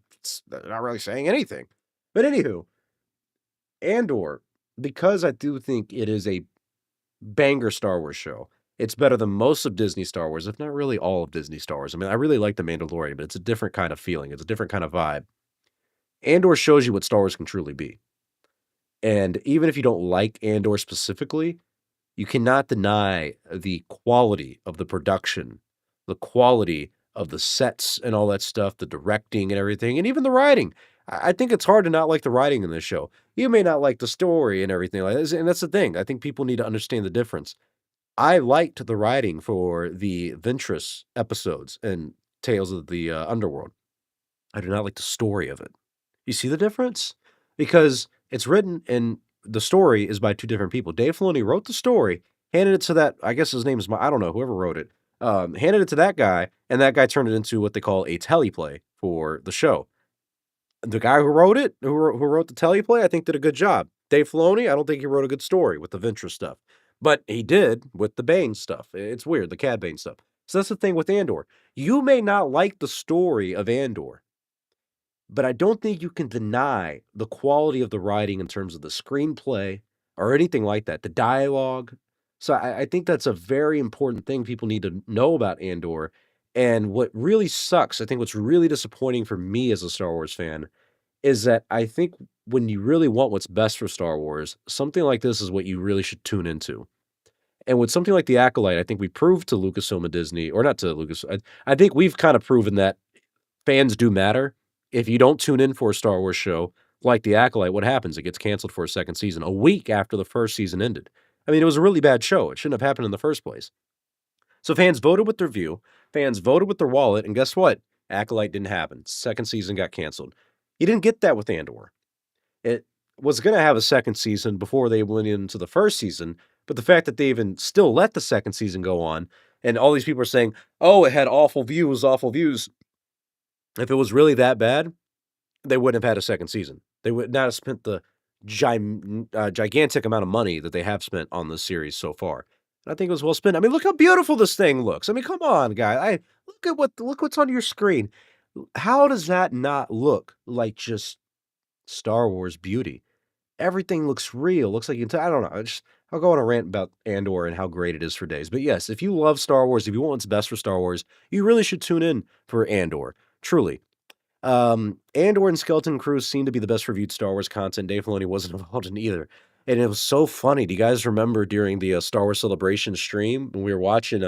really saying anything. But anywho, Andor, because I do think it is a banger Star Wars show. It's better than most of Disney Star Wars, if not really all of Disney Star Wars. I mean, I really like The Mandalorian, but it's a different kind of feeling. It's a different kind of vibe. Andor shows you what Star Wars can truly be. And even if you don't like Andor specifically, you cannot deny the quality of the production, the quality of the sets and all that stuff, the directing and everything, and even the writing. I think it's hard to not like the writing in this show. You may not like the story and everything like this, and that's the thing. I think people need to understand the difference. I liked the writing for the Ventress episodes and Tales of the Underworld. I do not like the story of it. You see the difference? Because it's written and the story is by two different people. Dave Filoni wrote the story, handed it to that, I guess his name is I don't know, whoever wrote it. Handed it to that guy, and that guy turned it into what they call a teleplay for the show. The guy who wrote it, who wrote the teleplay, I think did a good job. Dave Filoni, I don't think he wrote a good story with the Ventress stuff, but he did with the Bane stuff. It's weird, the Cad Bane stuff. So that's the thing with Andor. You may not like the story of Andor, but I don't think you can deny the quality of the writing in terms of the screenplay or anything like that, the dialogue. So I think that's a very important thing people need to know about Andor. And what really sucks, I think what's really disappointing for me as a Star Wars fan is that I think when you really want what's best for Star Wars, something like this is what you really should tune into. And with something like The Acolyte, I think we proved to Lucasfilm and Disney, or not to Lucas, I think we've kind of proven that fans do matter. If you don't tune in for a Star Wars show like The Acolyte, what happens? It gets canceled for a second season, a week after the first season ended. I mean, it was a really bad show. It shouldn't have happened in the first place. So fans voted with their view, fans voted with their wallet, and guess what? Acolyte didn't happen. Second season got canceled. You didn't get that with Andor. It was going to have a second season before they went into the first season, but the fact that they even still let the second season go on, and all these people are saying, oh, it had awful views, awful views. If it was really that bad, they wouldn't have had a second season. They would not have spent the gigantic amount of money that they have spent on this series so far. And I think it was well spent. I mean, look how beautiful this thing looks. I mean, come on, guy. Look what's on your screen. How does that not look like just Star Wars beauty? Everything looks real. Looks like I don't know. I'll go on a rant about Andor and how great it is for days. But yes, if you love Star Wars, if you want what's best for Star Wars, you really should tune in for Andor. Truly. Andor and Skeleton Crew seem to be the best reviewed Star Wars content. Dave Filoni wasn't involved in either. And it was so funny. Do you guys remember during the Star Wars Celebration stream when we were watching,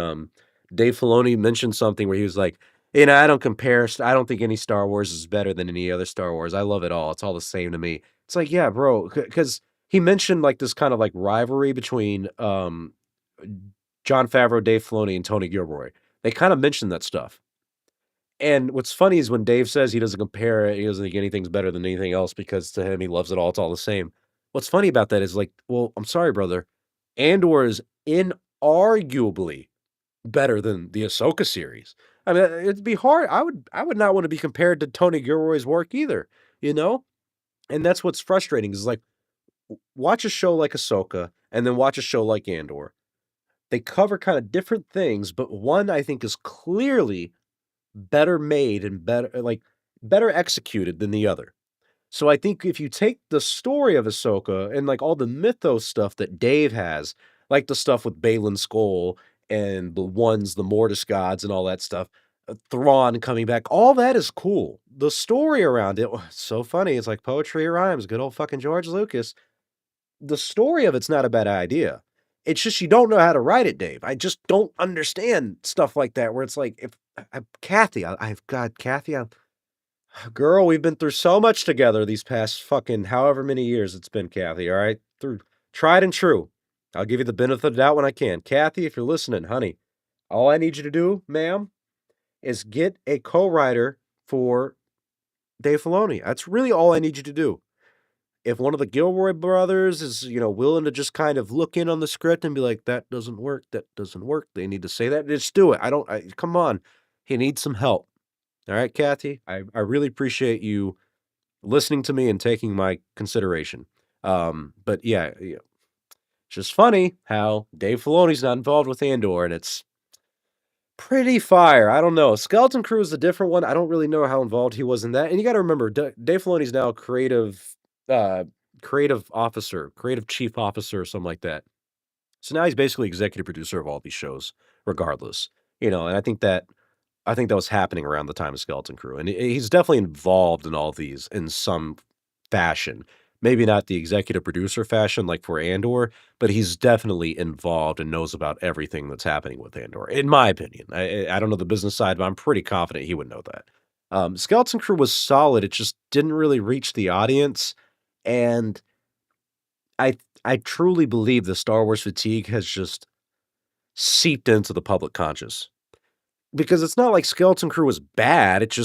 Dave Filoni mentioned something where he was like, I don't compare. I don't think any Star Wars is better than any other Star Wars. I love it all. It's all the same to me. It's like, yeah, bro, because he mentioned like this kind of like rivalry between Jon Favreau, Dave Filoni, and Tony Gilroy. They kind of mentioned that stuff. And what's funny is when Dave says he doesn't compare it, he doesn't think anything's better than anything else because to him, he loves it all. It's all the same. What's funny about that is like, well, I'm sorry, brother. Andor is inarguably better than the Ahsoka series. I mean, it'd be hard. I would not want to be compared to Tony Gilroy's work either, you know? And that's what's frustrating is like, watch a show like Ahsoka and then watch a show like Andor. They cover kind of different things, but one I think is clearly better made and better executed than the other. So I think if you take the story of Ahsoka and like all the mythos stuff that Dave has, like the stuff with Balin Skull and the Mortis gods and all that stuff, Thrawn coming back, all that is cool. The story around it, it's so funny. It's like poetry rhymes. Good old fucking George Lucas. The story of it's not a bad idea. It's just you don't know how to write it, Dave. I just don't understand stuff like that where it's like, if Kathy, I've got Kathy, girl, we've been through so much together these past fucking however many years it's been, Kathy, all right? Through tried and true. I'll give you the benefit of the doubt when I can. Kathy, if you're listening, honey, all I need you to do, ma'am, is get a co-writer for Dave Filoni. That's really all I need you to do. If one of the Gilroy brothers is, willing to just kind of look in on the script and be like, "That doesn't work, that doesn't work," they need to say that, just do it. Come on. He needs some help. All right, Kathy? I really appreciate you listening to me and taking my consideration. But yeah, it's just funny how Dave Filoni's not involved with Andor, and it's pretty fire. I don't know. Skeleton Crew is a different one. I don't really know how involved he was in that. And you got to remember, Dave Filoni's now uh, creative officer, creative chief officer, or something like that. So now he's basically executive producer of all these shows, regardless. And I think that was happening around the time of Skeleton Crew, and he's definitely involved in all these in some fashion. Maybe not the executive producer fashion like for Andor, but he's definitely involved and knows about everything that's happening with Andor, in my opinion. I don't know the business side, but I'm pretty confident he would know that. Skeleton Crew was solid, it just didn't really reach the audience, and I I truly believe the Star Wars fatigue has just seeped into the public conscious. Because it's not like Skeleton Crew was bad, it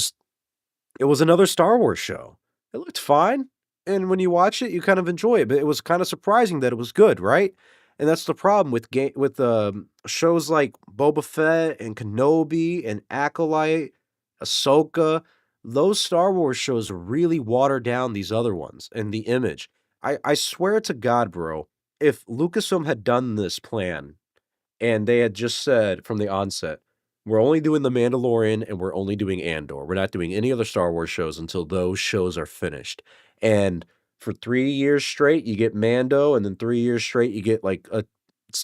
was another Star Wars show. It looked fine, and when you watch it, you kind of enjoy it, but it was kinda surprising that it was good, right? And that's the problem with shows like Boba Fett and Kenobi and Acolyte, Ahsoka. Those Star Wars shows really water down these other ones and the image. I swear to God, bro, if Lucasfilm had done this plan and they had just said from the onset, "We're only doing The Mandalorian and we're only doing Andor. We're not doing any other Star Wars shows until those shows are finished." And for 3 years straight, you get Mando, and then 3 years straight, you get, like,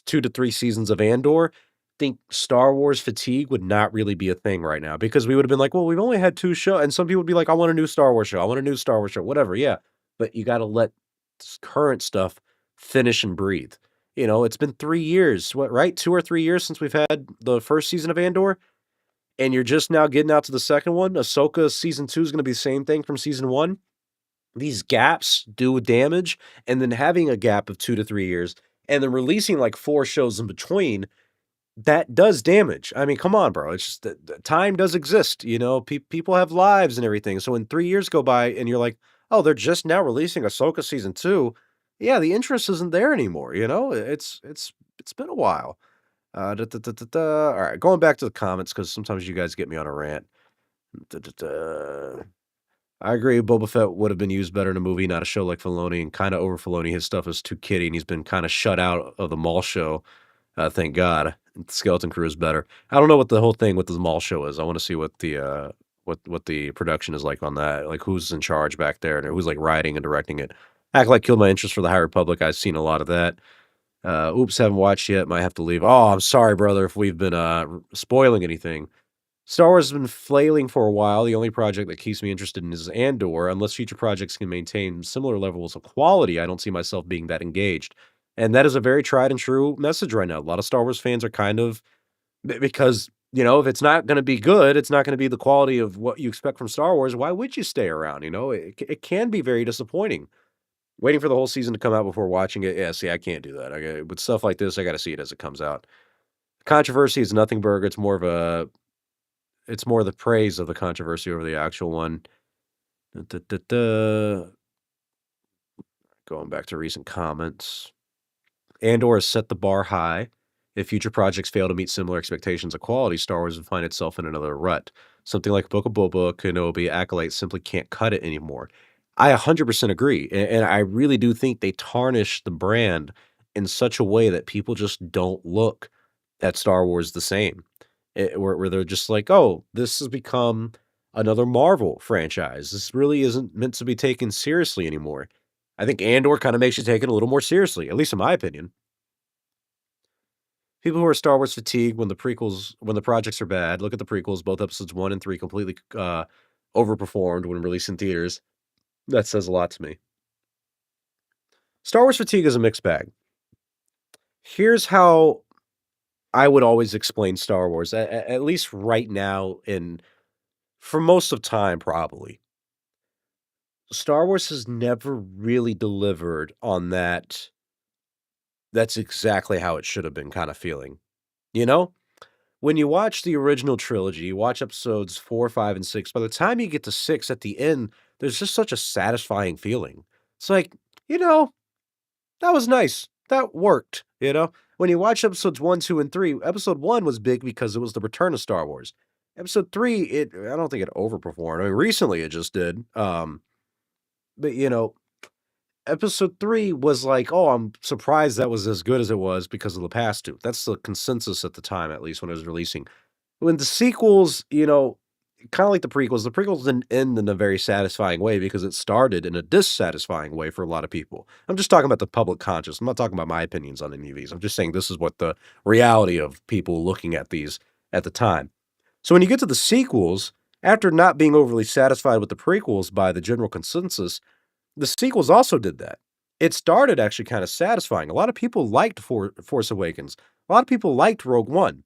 2 to 3 seasons of Andor. Think Star Wars fatigue would not really be a thing right now because we would've been like, "Well, we've only had 2 shows," and some people would be like, "I want a new Star Wars show. I want a new Star Wars show." Whatever, yeah. But you gotta let current stuff finish and breathe. It's been 3 years, what, right? 2 or 3 years since we've had the 1st season of Andor, and you're just now getting out to the 2nd one. Ahsoka season 2 is gonna be the same thing from season 1. These gaps do damage, and then having a gap of 2 to 3 years, and then releasing, like, 4 shows in between, that does damage. I mean, come on, bro. It's just that time does exist, people have lives and everything, so when 3 years go by and you're like, "Oh, they're just now releasing Ahsoka season 2," yeah, the interest isn't there anymore, It's been a while. Da, da, da, da, da. Alright, going back to the comments because sometimes you guys get me on a rant. Da, da, da. I agree, Boba Fett would have been used better in a movie, not a show like Filoni, and kinda over Filoni. His stuff is too kiddie, and he's been kinda shut out of the mall show, thank God. Skeleton Crew is better. I don't know what the whole thing with the mall show is. I wanna see what the production is like on that, like, who's in charge back there, and who's, like, writing and directing it. Acolyte killed my interest for the High Republic. I've seen a lot of that. Oops, haven't watched yet, might have to leave. Oh, I'm sorry, brother, if we've been, spoiling anything. Star Wars has been flailing for a while. The only project that keeps me interested in is Andor. Unless future projects can maintain similar levels of quality, I don't see myself being that engaged. And that is a very tried and true message right now. A lot of Star Wars fans are kind of because, if it's not going to be good, it's not going to be the quality of what you expect from Star Wars. Why would you stay around? It can be very disappointing. Waiting for the whole season to come out before watching it. Yeah, see, I can't do that. With stuff like this, I got to see it as it comes out. Controversy is nothing burger. It's more the praise of the controversy over the actual one. Da, da, da, da. Going back to recent comments. Andor has set the bar high. If future projects fail to meet similar expectations of quality, Star Wars would find itself in another rut. Something like Book of Boba, Kenobi, Acolyte simply can't cut it anymore. I 100% agree, and I really do think they tarnish the brand in such a way that people just don't look at Star Wars the same. Where they're just like, "Oh, this has become another Marvel franchise. This really isn't meant to be taken seriously anymore." I think Andor kinda makes you take it a little more seriously, at least in my opinion. People who are Star Wars fatigued when the projects are bad, look at the prequels, both episodes 1 and 3 completely, overperformed when released in theaters. That says a lot to me. Star Wars fatigue is a mixed bag. Here's how I would always explain Star Wars, at least right now and for most of time, probably. Star Wars has never really delivered on that's exactly how it should have been kinda feeling, you know? When you watch the original trilogy, you watch episodes 4, 5, and 6, by the time you get to 6 at the end, there's just such a satisfying feeling. It's like, you know, that was nice. That worked, you know? When you watch episodes 1, 2, and 3, episode 1 was big because it was the return of Star Wars. Episode 3, I don't think it overperformed. I mean, recently it just did. But episode 3 was like, "Oh, I'm surprised that was as good as it was because of the past 2." That's the consensus at the time, at least when it was releasing. When the sequels, kinda like the prequels didn't end in a very satisfying way because it started in a dissatisfying way for a lot of people. I'm just talking about the public conscious. I'm not talking about my opinions on any of these. I'm just saying this is what the reality of people looking at these at the time. So when you get to the sequels, after not being overly satisfied with the prequels by the general consensus, the sequels also did that. It started actually kinda satisfying. A lot of people liked Force Awakens. A lot of people liked Rogue One.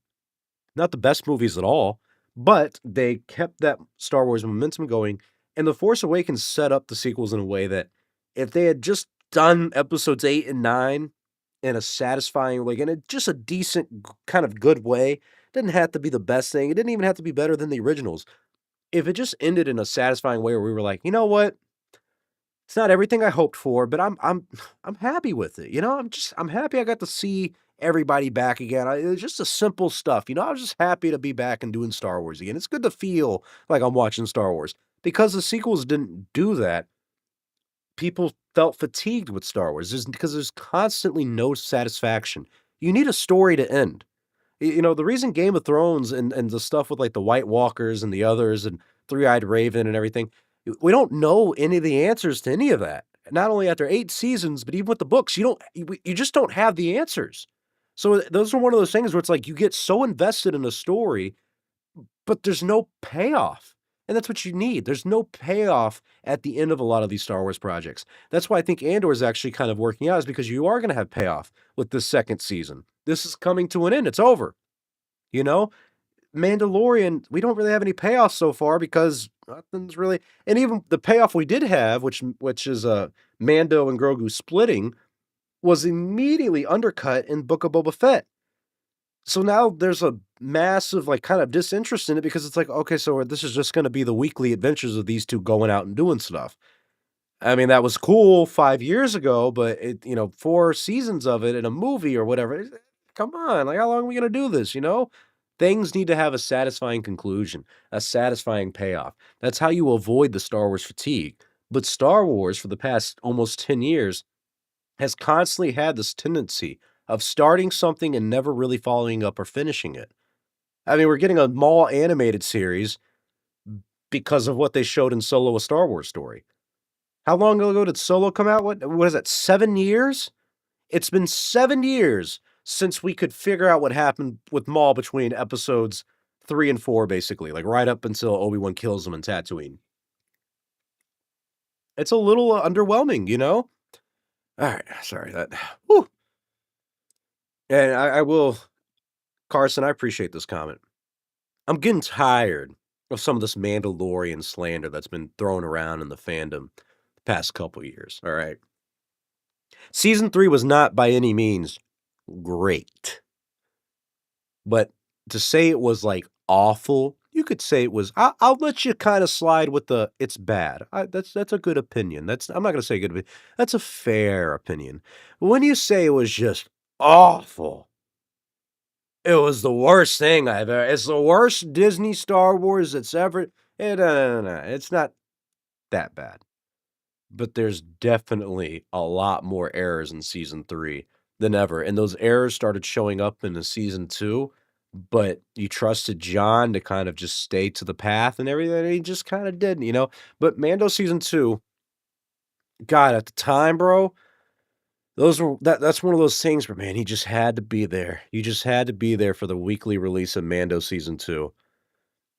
Not the best movies at all, but they kept that Star Wars momentum going, and The Force Awakens set up the sequels in a way that if they had just done episodes 8 and 9 in a satisfying like, in a just a decent kind of good way, didn't have to be the best thing, it didn't even have to be better than the originals. If it just ended in a satisfying way where we were like, "You know what? It's not everything I hoped for, but I'm happy with it, I'm happy I got to see everybody back again. It's just the simple stuff, I was just happy to be back and doing Star Wars again. It's good to feel like I'm watching Star Wars. Because the sequels didn't do that, people felt fatigued with Star Wars because there's constantly no satisfaction. You need a story to end. The reason Game of Thrones and the stuff with, like, the White Walkers and the others and Three-Eyed Raven and everything, we don't know any of the answers to any of that. Not only after 8 seasons, but even with the books, you just don't have the answers. So, those are one of those things where it's like you get so invested in a story, but there's no payoff, and that's what you need. There's no payoff at the end of a lot of these Star Wars projects. That's why I think Andor is actually kind of working out is because you are gonna have payoff with this 2nd season. This is coming to an end, it's over. You know? Mandalorian, we don't really have any payoff so far because nothing's really and even the payoff we did have, which is, Mando and Grogu splitting, was immediately undercut in Book of Boba Fett. So now there's a massive, like, kind of disinterest in it because it's like, okay, so this is just gonna be the weekly adventures of these 2 going out and doing stuff. I mean, that was cool 5 years ago, but 4 seasons of it in a movie or whatever, come on, like, how long are we gonna do this, you know? Things need to have a satisfying conclusion, a satisfying payoff. That's how you avoid the Star Wars fatigue. But Star Wars, for the past almost 10 years, has constantly had this tendency of starting something and never really following up or finishing it. I mean, we're getting a Maul animated series because of what they showed in Solo: A Star Wars Story. How long ago did Solo come out? What is that, 7 years? It's been 7 years since we could figure out what happened with Maul between episodes 3 and 4, basically, like, right up until Obi-Wan kills him in Tatooine. It's a little underwhelming, you know? Alright, sorry, that whew, and I will Carson, I appreciate this comment. I'm getting tired of some of this Mandalorian slander that's been thrown around in the fandom the past couple years, alright? Season 3 was not by any means great, but to say it was, like, awful, you could say it was I'll let you kinda slide with the "it's bad." That's a good opinion. I'm not gonna say good opinion. That's a fair opinion. But when you say it was just awful, it was the worst thing I've ever it's the worst Disney Star Wars that's ever no, no, it's not that bad. But there's definitely a lot more errors in season 3 than ever, and those errors started showing up in the season 2, but you trusted John to kind of just stay to the path and everything, and he just kinda didn't, you know? But Mando season 2, God, at the time, bro, that's one of those things where, man, he just had to be there. You just had to be there for the weekly release of Mando season 2.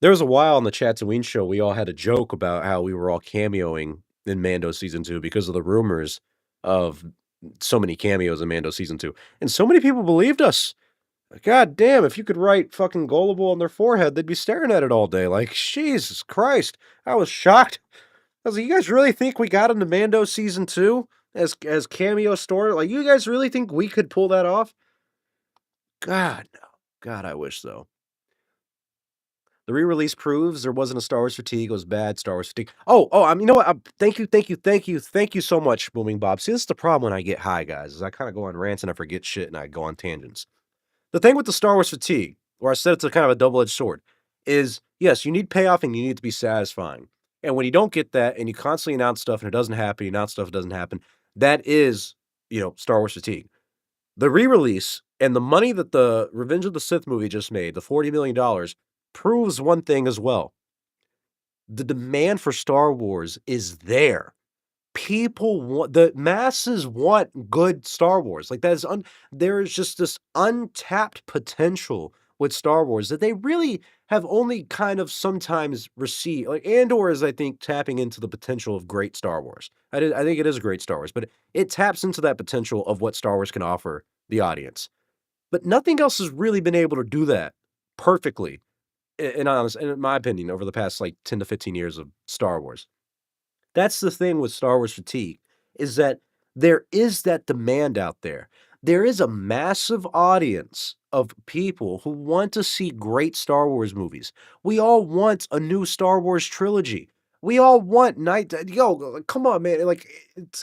There was a while on the Tatooine show, we all had a joke about how we were all cameoing in Mando season 2 because of the rumors of so many cameos in Mando season 2, and so many people believed us. God damn, if you could write fucking gullible on their forehead, they'd be staring at it all day. Like, Jesus Christ. I was shocked. I was like, you guys really think we got into Mando season 2 as cameo story? Like, you guys really think we could pull that off? God, no. God, I wish so. The re-release proves there wasn't a Star Wars fatigue, it was bad Star Wars fatigue. You know what? Thank you so much, Booming Bob. See, this is the problem when I get high, guys, is I kind of go on rants and I forget shit and I go on tangents. The thing with the Star Wars fatigue, or I said it's a kind of a double-edged sword, is yes, you need payoff and you need it to be satisfying. And when you don't get that and you constantly announce stuff and it doesn't happen, you announce stuff, it doesn't happen, that is, Star Wars fatigue. The re-release and the money that the Revenge of the Sith movie just made, the $40 million, proves one thing as well. The demand for Star Wars is there. People want the masses want good Star Wars. Like, there is just this untapped potential with Star Wars that they really have only kind of sometimes received. Like, Andor is, I think, tapping into the potential of great Star Wars. I think it is a great Star Wars, but it taps into that potential of what Star Wars can offer the audience. But nothing else has really been able to do that perfectly, in my opinion, over the past, like, 10 to 15 years of Star Wars. That's the thing with Star Wars fatigue, is that there is that demand out there. There is a massive audience of people who want to see great Star Wars movies. We all want a new Star Wars trilogy. We all want come on, man. Like,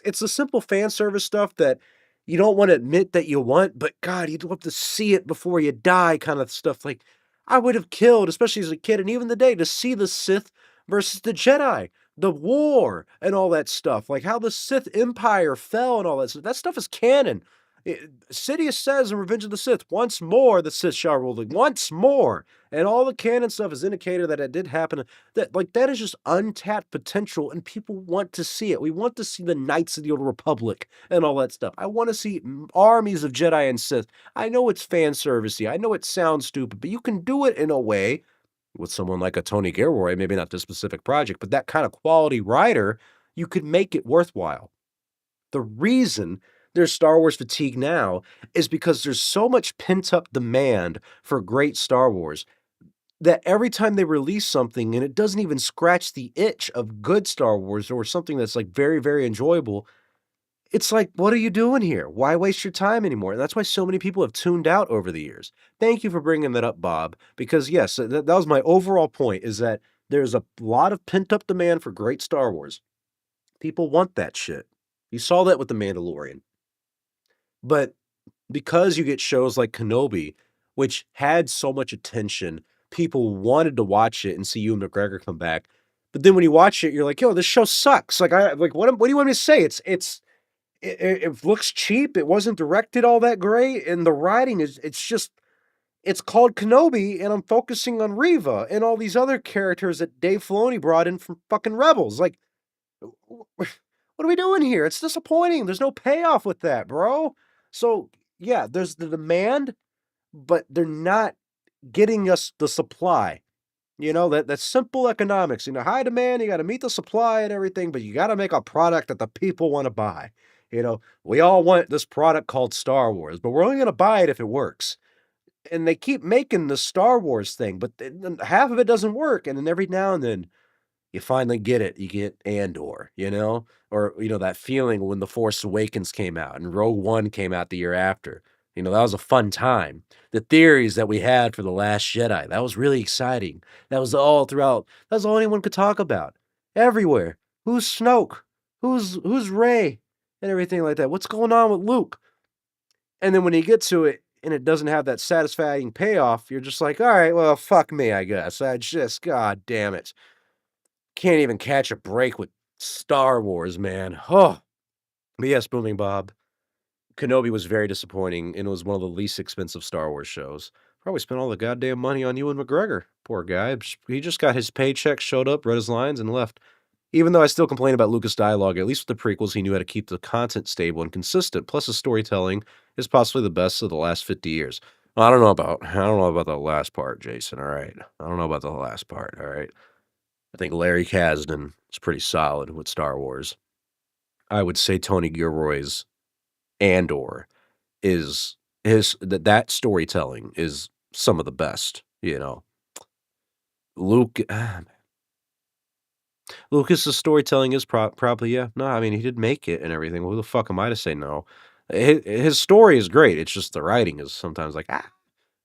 it's the simple fan service stuff that you don't want to admit that you want, but God, you'd love to see it before you die kind of stuff. Like, I would have killed, especially as a kid, and even today, to see the Sith versus the Jedi, the war and all that stuff, like how the Sith Empire fell and all that stuff. That stuff is canon. Sidious says in Revenge of the Sith, once more the Sith shall rule, like, once more. And all the canon stuff is indicated that it did happen. That is just untapped potential, and people want to see it. We want to see the Knights of the Old Republic and all that stuff. I want to see armies of Jedi and Sith. I know it's fan servicey. I know it sounds stupid, but you can do it in a way with someone like a Tony Gilroy, maybe not this specific project, but that kind of quality writer, you could make it worthwhile. The reason there's Star Wars fatigue now is because there's so much pent-up demand for great Star Wars that every time they release something and it doesn't even scratch the itch of good Star Wars or something that's, like, very, very enjoyable, it's like, what are you doing here? Why waste your time anymore? And that's why so many people have tuned out over the years. Thank you for bringing that up, Bob, because yes, that was my overall point, is that there's a lot of pent-up demand for great Star Wars. People want that shit. You saw that with The Mandalorian. But because you get shows like Kenobi, which had so much attention, people wanted to watch it and see Ewan McGregor come back. But then when you watch it, you're like, "Yo, this show sucks." Like, what do you want me to say? It looks cheap, it wasn't directed all that great, and the writing it's called Kenobi, and I'm focusing on Reva and all these other characters that Dave Filoni brought in from fucking Rebels. Like, what are we doing here? It's disappointing. There's no payoff with that, bro. So, yeah, there's the demand, but they're not getting us the supply. That's simple economics. High demand, you gotta meet the supply and everything, but you gotta make a product that the people wanna buy. We all want this product called Star Wars, but we're only gonna buy it if it works. And they keep making the Star Wars thing, but then half of it doesn't work, and then every now and then you finally get it. You get Andor, or that feeling when The Force Awakens came out and Rogue One came out the year after. That was a fun time. The theories that we had for The Last Jedi, that was really exciting. That was all throughout. That's all anyone could talk about. Everywhere. Who's Snoke? Who's Rey? And everything like that. What's going on with Luke? And then when you get to it and it doesn't have that satisfying payoff, you're just like, all right, well, fuck me, I guess. God damn it. Can't even catch a break with Star Wars, man. Oh, but yes, Booming Bob. Kenobi was very disappointing, and it was one of the least expensive Star Wars shows. Probably spent all the goddamn money on Ewan McGregor. Poor guy. He just got his paycheck, showed up, read his lines, and left. Even though I still complain about Lucas' dialogue, at least with the prequels, he knew how to keep the content stable and consistent. Plus, his storytelling is possibly the best of the last 50 years. I don't know about the last part, Jason. All right. I don't know about the last part. All right. I think Larry Kasdan is pretty solid with Star Wars. I would say Tony Gilroy's Andor is that storytelling is some of the best, you know? Luke Lucas's storytelling is probably yeah. No, I mean, he did make it and everything. Who the fuck am I to say no? His story is great. It's just the writing is sometimes like, ah.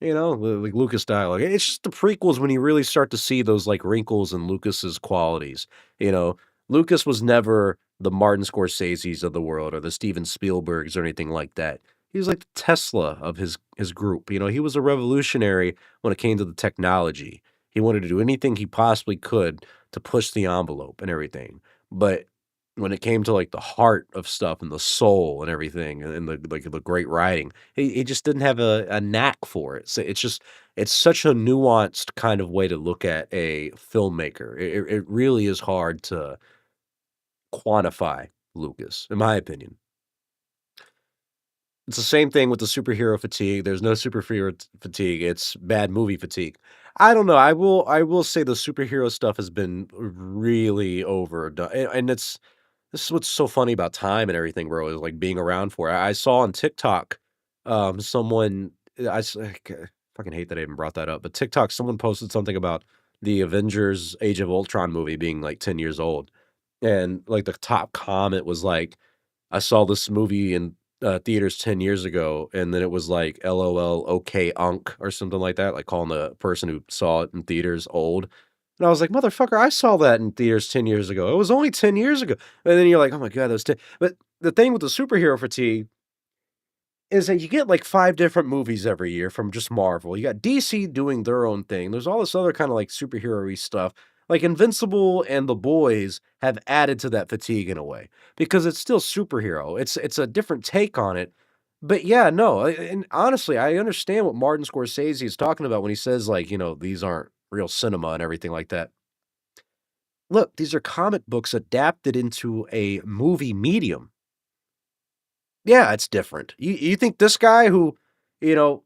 You know, like Lucas dialogue. It's just the prequels when you really start to see those like wrinkles in Lucas's qualities. You know, Lucas was never the Martin Scorsese's of the world or the Steven Spielbergs or anything like that. He was like the Tesla of his group. You know, he was a revolutionary when it came to the technology. He wanted to do anything he possibly could to push the envelope and everything. But when it came to like the heart of stuff and the soul and everything and the like the great writing, he just didn't have a knack for it. So it's such a nuanced kind of way to look at a filmmaker. It really is hard to quantify Lucas, in my opinion. It's the same thing with the superhero fatigue. There's no superhero fatigue. It's bad movie fatigue. I don't know. I will say the superhero stuff has been really overdone, and this is what's so funny about time and everything, bro, is, like, being around for it. I saw on TikTok, someone fucking hate that I even brought that up, but TikTok, someone posted something about the Avengers Age of Ultron movie being, like, 10 years old, and, like, the top comment was like, "I saw this movie in, theaters 10 years ago," and then it was like, "LOL, okay, Unc," or something like that, like, calling the person who saw it in theaters old, and I was like, "Motherfucker, I saw that in theaters 10 years ago. It was only 10 years ago." And then you're like, "Oh my god, that was 10." But the thing with the superhero fatigue is that you get like 5 different movies every year from just Marvel. You got DC doing their own thing. There's all this other kinda like superhero-y stuff. Like Invincible and The Boys have added to that fatigue in a way because it's still superhero. It's a different take on it. But yeah, no, and honestly, I understand what Martin Scorsese is talking about when he says like, these aren't real cinema and everything like that. Look, these are comic books adapted into a movie medium. Yeah, it's different. You think this guy who, you know,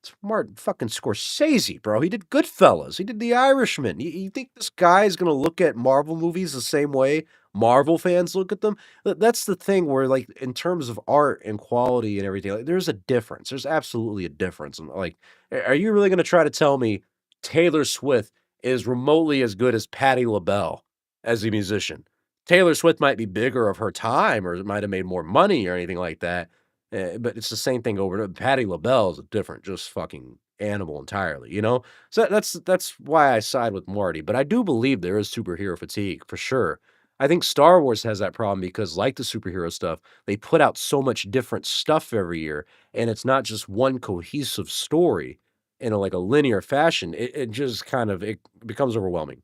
it's Martin fucking Scorsese, bro. He did Goodfellas. He did The Irishman. You think this guy is gonna look at Marvel movies the same way Marvel fans look at them? That's the thing where, like, in terms of art and quality and everything, like, there's a difference. There's absolutely a difference. And like, are you really gonna try to tell me Taylor Swift is remotely as good as Patti LaBelle as a musician? Taylor Swift might be bigger of her time, or it might have made more money or anything like that. But it's the same thing over and Patti LaBelle is a different, just fucking animal entirely, you know? So that's why I side with Marty, but I do believe there is superhero fatigue for sure. I think Star Wars has that problem because, like the superhero stuff, they put out so much different stuff every year, and it's not just one cohesive story in like a linear fashion. It just kind of it becomes overwhelming.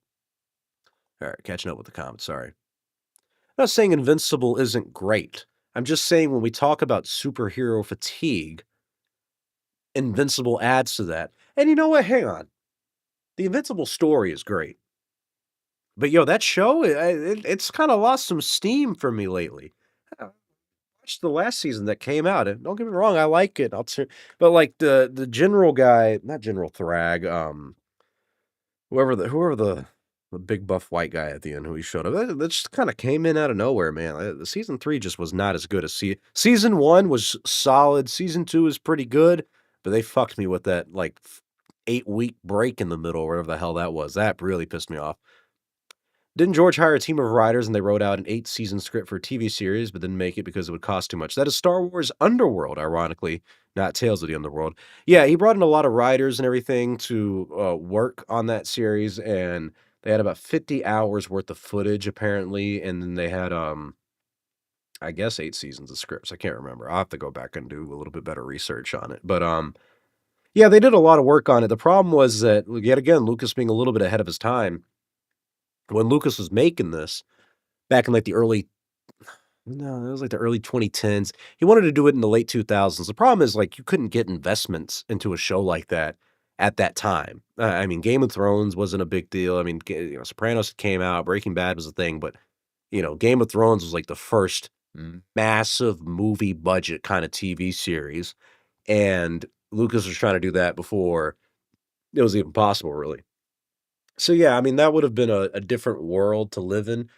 All right, catching up with the comments. Sorry. I'm not saying Invincible isn't great. I'm just saying when we talk about superhero fatigue, Invincible adds to that. And you know what? Hang on. The Invincible story is great. But yo, that show, it's kind of lost some steam for me lately. I watched the last season that came out, and don't get me wrong, I like it. But like the general guy, not General Thrag, whoever the big buff white guy at the end who he showed up, that just kinda came in out of nowhere, man. The season 3 just was not as good as season 1 was solid, season 2 is pretty good, but they fucked me with that, like, 8-week break in the middle, or whatever the hell that was. That really pissed me off. Didn't George hire a team of writers and they wrote out an 8-season script for a TV series, but didn't make it because it would cost too much? That is Star Wars Underworld, ironically, not Tales of the Underworld. Yeah, he brought in a lot of writers and everything to work on that series, and they had about 50 hours worth of footage apparently, and then they had I guess 8 seasons of scripts. I can't remember. I'll have to go back and do a little bit better research on it. But yeah, they did a lot of work on it. The problem was that yet again, Lucas being a little bit ahead of his time when Lucas was making this back in like the early no, it was like the early 2010s. He wanted to do it in the late 2000s. The problem is like you couldn't get investments into a show like that at that time. I mean, Game of Thrones wasn't a big deal. I mean, Sopranos came out, Breaking Bad was a thing, but Game of Thrones was like the first massive movie budget kind of TV series, and Lucas was trying to do that before it was even possible, really. So yeah, I mean, that would have been a different world to live in.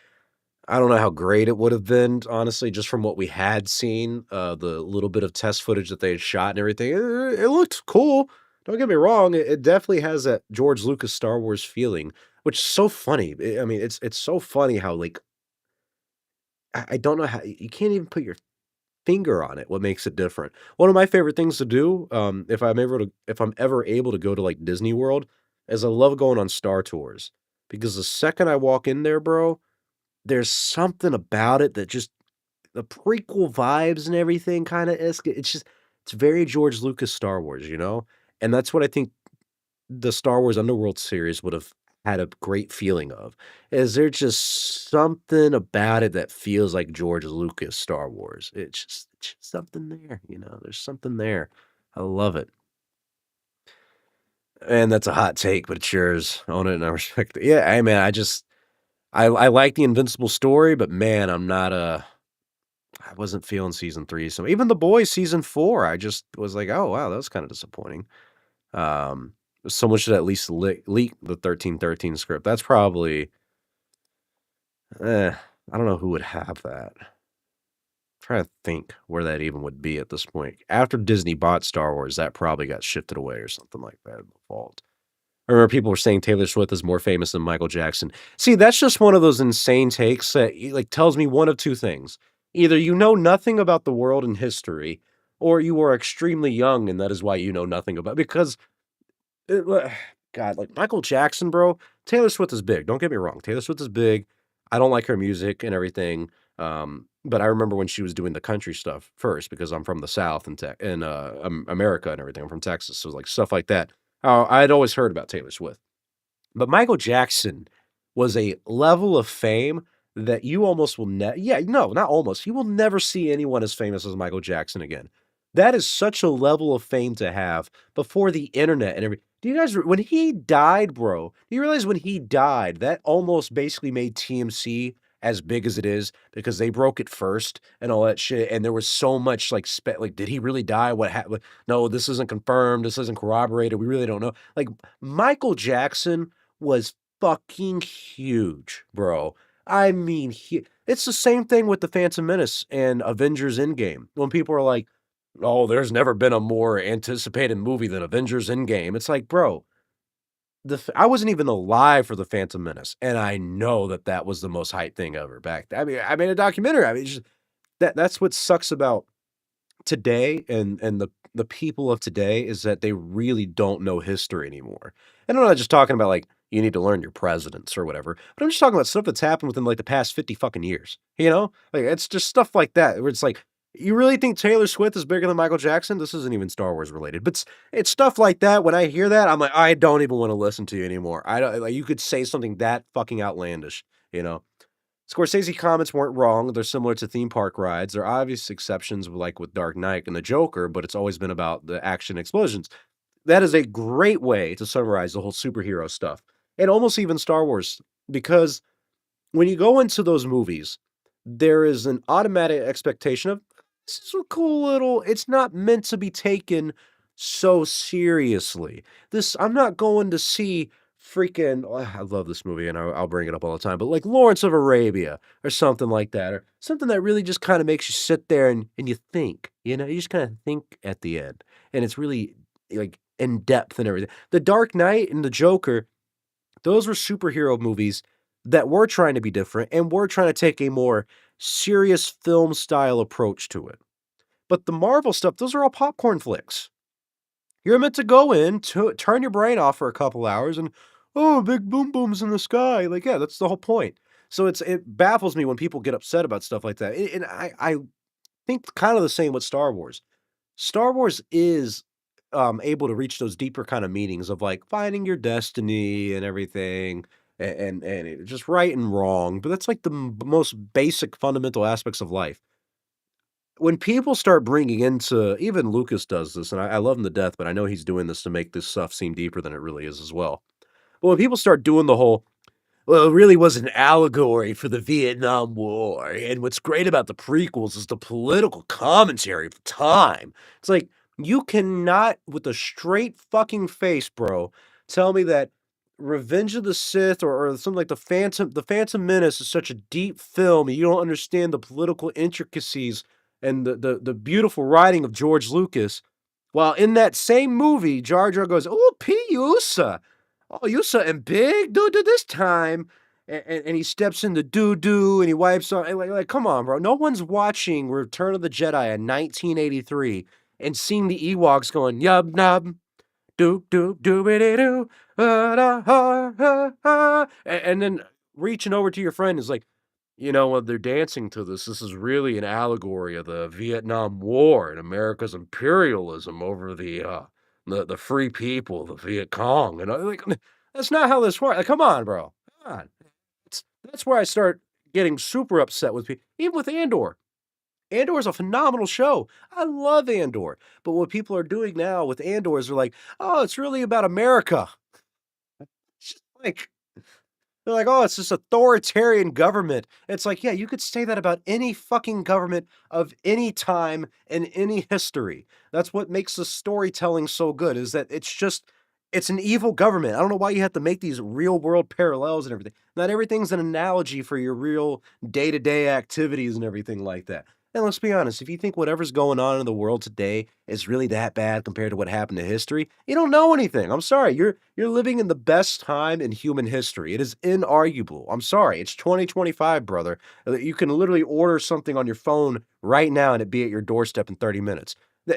I don't know how great it would have been, honestly, just from what we had seen, the little bit of test footage that they had shot and everything. It looked cool. Don't get me wrong. It definitely has that George Lucas Star Wars feeling, which is so funny. I mean, it's so funny how like I don't know how you can't even put your finger on it. What makes it different? One of my favorite things to do, if I'm ever able to go to like Disney World, is I love going on Star Tours because the second I walk in there, bro, there's something about it that just the prequel vibes and everything kinda it's just it's very George Lucas Star Wars, you know? And that's what I think the Star Wars Underworld series would have had a great feeling of, is there just something about it that feels like George Lucas Star Wars. It's just something there, you know? There's something there. I love it. And that's a hot take, but it's yours. Own it and I respect it. Yeah, I mean, I like the Invincible story, but man, I wasn't feeling season 3, so even The Boys season 4, I just was like, "Oh, wow, that was kinda disappointing." Um, Someone should at least leak the 1313 script. That's probably I don't know who would have that. Trying to think where that even would be at this point. After Disney bought Star Wars, that probably got shifted away or something like that in default. I remember people were saying Taylor Swift is more famous than Michael Jackson. See, that's just one of those insane takes that like tells me one of two things. Either you know nothing about the world and history, or you are extremely young, and that is why you know nothing about because God, like Michael Jackson, bro. Taylor Swift is big. Don't get me wrong. Taylor Swift is big. I don't like her music and everything. But I remember when she was doing the country stuff first because I'm from the South and America and everything. I'm from Texas, so like stuff like that. I'd always heard about Taylor Swift. But Michael Jackson was a level of fame that you almost will yeah, no, not almost. You will never see anyone as famous as Michael Jackson again. That is such a level of fame to have before the internet and every do you guys when he died, bro, do you realize when he died, that almost basically made TMC as big as it is because they broke it first and all that shit, and there was so much, like, like, did he really die? What happened? No, this isn't confirmed, this isn't corroborated, we really don't know. Like, Michael Jackson was fucking huge, bro. I mean, it's the same thing with The Phantom Menace and Avengers Endgame. When people are like, "Oh, there's never been a more anticipated movie than Avengers Endgame." It's like, bro, I wasn't even alive for The Phantom Menace, and I know that that was the most hyped thing ever back I mean, I made a documentary. I mean, it's just that's what sucks about today and the people of today is that they really don't know history anymore. And I'm not just talking about, like, you need to learn your presidents or whatever, but I'm just talking about stuff that's happened within, like, the past 50 fucking years, you know? Like, it's just stuff like that where it's like, you really think Taylor Swift is bigger than Michael Jackson? This isn't even Star Wars related, but it's stuff like that. When I hear that, I'm like, I don't even wanna listen to you anymore. I don't like, you could say something that fucking outlandish, you know? Scorsese comments weren't wrong. They're similar to theme park rides. There are obvious exceptions, like with Dark Knight and the Joker, but it's always been about the action explosions. That is a great way to summarize the whole superhero stuff and almost even Star Wars, because when you go into those movies, there is an automatic expectation of this is a cool little it's not meant to be taken so seriously. This I'm not going to see freaking I love this movie and I'll bring it up all the time, but like Lawrence of Arabia or something like that, or something that really just kind of makes you sit there and you think, you know, you just kind of think at the end. And it's really like in depth and everything. The Dark Knight and the Joker, those were superhero movies that were trying to be different and were trying to take a more serious film style approach to it. But the Marvel stuff, those are all popcorn flicks. You're meant to go in, to turn your brain off for a couple hours and, "Oh, big boom booms in the sky." Like, yeah, that's the whole point. So it baffles me when people get upset about stuff like that. And I think kind of the same with Star Wars. Star Wars is, able to reach those deeper kind of meanings of, like, finding your destiny and everything, and just right and wrong, but that's, like, the most basic fundamental aspects of life. When people start bringing into even Lucas does this, and I love him to death, but I know he's doing this to make this stuff seem deeper than it really is as well. But when people start doing the whole well, it really was an allegory for the Vietnam War, and what's great about the prequels is the political commentary of the time. It's like, you cannot, with a straight fucking face, bro, tell me that Revenge of the Sith or something like the Phantom Menace is such a deep film, and you don't understand the political intricacies and the beautiful writing of George Lucas. While in that same movie, Jar Jar goes, "Oh, P. Yusa. Oh, Yusa and big doo-doo this time." And he steps in the doo-doo and he wipes on like, come on, bro. No one's watching Return of the Jedi in 1983 and seeing the Ewoks going, "Yub nub, doo doo doobity doo, da ha ha ha," and then reaching over to your friend is like, "You know what? They're dancing to this. This is really an allegory of the Vietnam War and America's imperialism over the free people, the Viet Cong." And I'm like, that's not how this works. Like, come on, bro. Come on. That's where I start getting super upset with people, even with Andor. Andor is a phenomenal show. I love Andor. But what people are doing now with Andor is they're like, "Oh, it's really about America." It's just like they're like, "Oh, it's this authoritarian government." It's like, yeah, you could say that about any fucking government of any time in any history. That's what makes the storytelling so good is that it's an evil government. I don't know why you have to make these real world parallels and everything. Not everything's an analogy for your real day-to-day activities and everything like that. And let's be honest, if you think whatever's going on in the world today is really that bad compared to what happened to history, you don't know anything. I'm sorry. You're living in the best time in human history. It is inarguable. I'm sorry. It's 2025, brother. You can literally order something on your phone right now and it be at your doorstep in 30 minutes.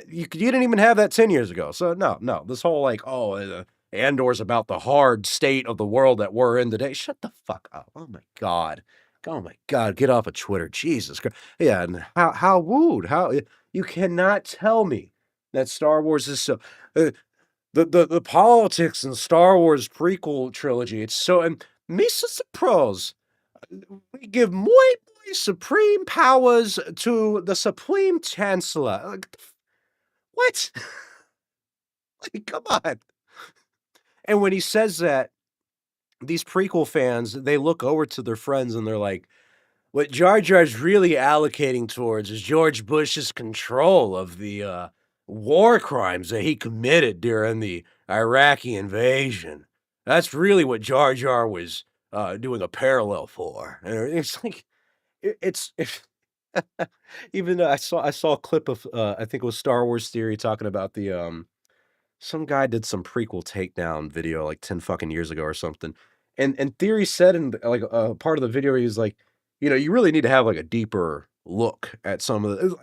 You didn't even have that 10 years ago. So no, no. This whole like, oh, Andor's about the hard state of the world that we're in today. Shut the fuck up. Oh my God. Oh my God. Get off of Twitter. Jesus Christ. Yeah, and how wooed. How you cannot tell me that Star Wars is so the politics in Star Wars prequel trilogy. It's so and Misa Pros. We give muy supreme powers to the Supreme Chancellor. Like, what? Like, come on. And when he says that, these prequel fans, they look over to their friends and they're like, what Jar Jar's really allocating towards is George Bush's control of the, war crimes that he committed during the Iraqi invasion. That's really what Jar Jar was, doing a parallel for, and it's like, it's even though I saw a clip of, I think it was Star Wars Theory talking about some guy did some prequel takedown video like 10 fucking years ago or something. And Theory said in like part of the video, he was like, you really need to have like a deeper look at some of the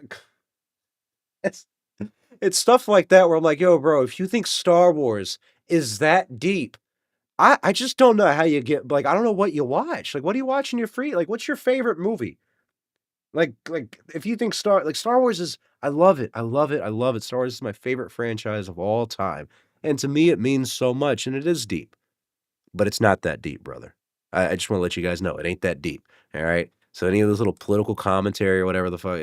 it's it's stuff like that where I'm like, yo, bro, if you think Star Wars is that deep, I just don't know how you get like I don't know what you watch. Like, what do you watch in your free? Like, what's your favorite movie? Like if you think Star Wars is I love it. I love it. I love it. Star Wars is my favorite franchise of all time. And to me, it means so much, and it is deep, but it's not that deep, brother. I just want to let you guys know it ain't that deep. All right. So any of those little political commentary or whatever the fuck,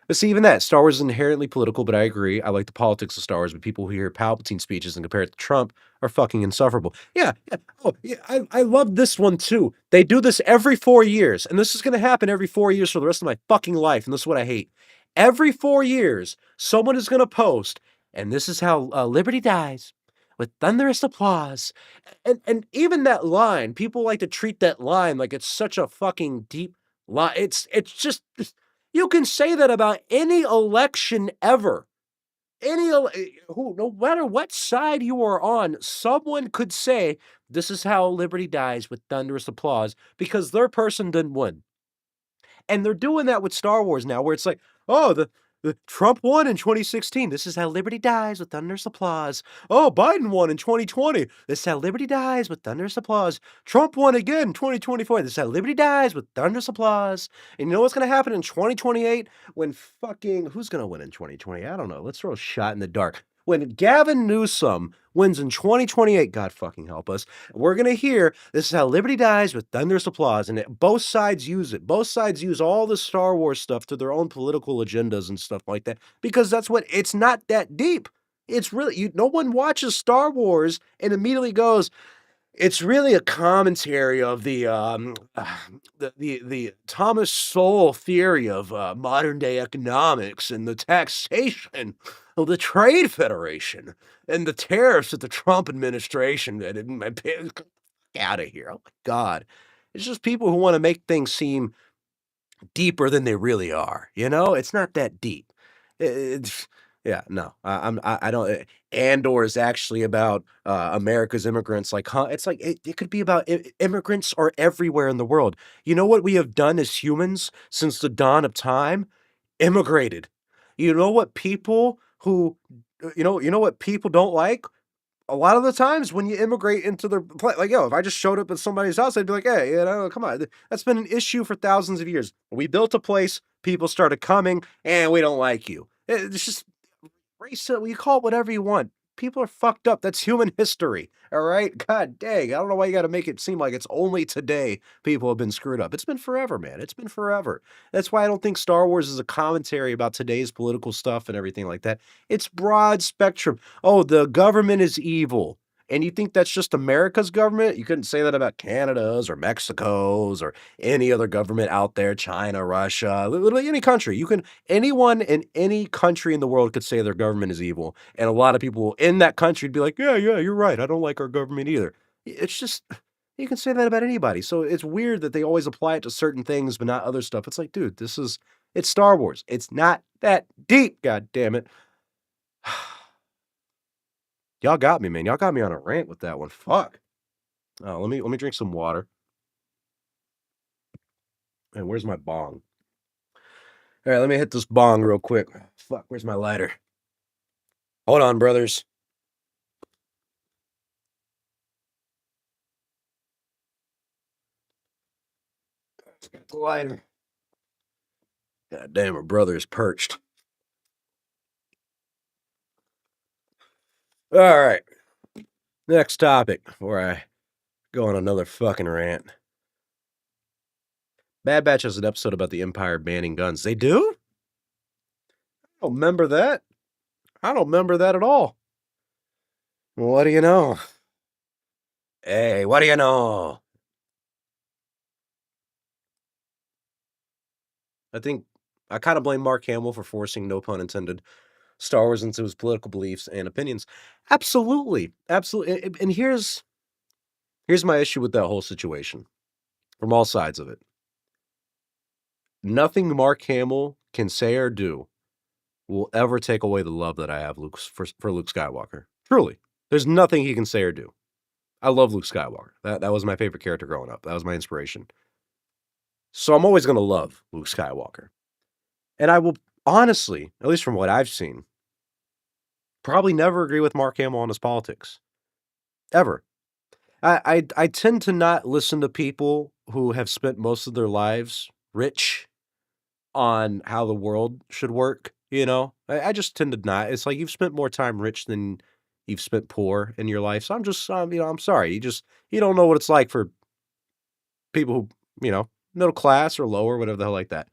but see, even that, Star Wars is inherently political, but I agree. I like the politics of Star Wars, but people who hear Palpatine speeches and compare it to Trump are fucking insufferable. Yeah, yeah. Oh, yeah, I love this one too. They do this every 4 years, and this is gonna happen every 4 years for the rest of my fucking life, and this is what I hate. Every 4 years, someone is gonna post, and this is how liberty dies with thunderous applause. And even that line, people like to treat that line like it's such a fucking deep line. It's just you can say that about any election ever. Who, no matter what side you are on, someone could say, "This is how liberty dies with thunderous applause," because their person didn't win. And they're doing that with Star Wars now, where it's like, "Oh, the Trump won in 2016. This is how liberty dies with thunderous applause. Oh, Biden won in 2020. This is how liberty dies with thunderous applause. Trump won again in 2024. This is how liberty dies with thunderous applause." And you know what's gonna happen in 2028 when fucking who's gonna win in 2020? I don't know. Let's throw a shot in the dark. When Gavin Newsom wins in 2028, God fucking help us, we're gonna hear this is how liberty dies with thunderous applause, and both sides use it. Both sides use all the Star Wars stuff to their own political agendas and stuff like that because that's what it's not that deep. It's really no one watches Star Wars and immediately goes, It's really a commentary of the Thomas Sowell theory of, modern day economics and the taxation of the Trade Federation and the tariffs that the Trump administration did, and my out of here, oh my god. It's just people who wanna make things seem deeper than they really are, you know? It's not that deep. It's yeah, no, I don't. Andor is actually about America's immigrants. Like, huh? It's like it could be about immigrants are everywhere in the world. You know what we have done as humans since the dawn of time? Immigrated. You know what people who, you know what people don't like? A lot of the times when you immigrate into their like, yo, if I just showed up at somebody's house, I'd be like, "Hey, come on." That's been an issue for thousands of years. We built a place, people started coming, and we don't like you. It's just race it, you call it whatever you want. People are fucked up. That's human history. All right. God dang. I don't know why you got to make it seem like it's only today people have been screwed up. It's been forever, man. It's been forever. That's why I don't think Star Wars is a commentary about today's political stuff and everything like that. It's broad spectrum. Oh, the government is evil. And you think that's just America's government? You couldn't say that about Canada's or Mexico's or any other government out there, China, Russia, literally any country. You can anyone in any country in the world could say their government is evil, and a lot of people in that country would be like, "Yeah, yeah, you're right. I don't like our government either." It's just you can say that about anybody. So it's weird that they always apply it to certain things, but not other stuff. It's like, dude, it's Star Wars. It's not that deep. God damn it. Y'all got me, man. Y'all got me on a rant with that one. Fuck. Oh, let me drink some water. And where's my bong? All right, let me hit this bong real quick. Fuck, where's my lighter? Hold on, brothers. Got the lighter. God damn, my brother is perched. All right, next topic before I go on another fucking rant. Bad Batch has an episode about the Empire banning guns. They do? I don't remember that. I don't remember that at all. Well, what do you know? Hey, what do you know? I think I kind of blame Mark Hamill for forcing, no pun intended, Star Wars into his political beliefs and opinions. Absolutely, absolutely. And here's my issue with that whole situation from all sides of it. Nothing Mark Hamill can say or do will ever take away the love that I have for Luke Skywalker. Truly, there's nothing he can say or do. I love Luke Skywalker. That was my favorite character growing up. That was my inspiration. So I'm always going to love Luke Skywalker. And I will honestly, at least from what I've seen, probably never agree with Mark Hamill on his politics. Ever. I tend to not listen to people who have spent most of their lives rich on how the world should work, you know? I just tend to not. It's like you've spent more time rich than you've spent poor in your life. So I'm just, I'm sorry. You don't know what it's like for people who, middle class or lower, whatever the hell like that.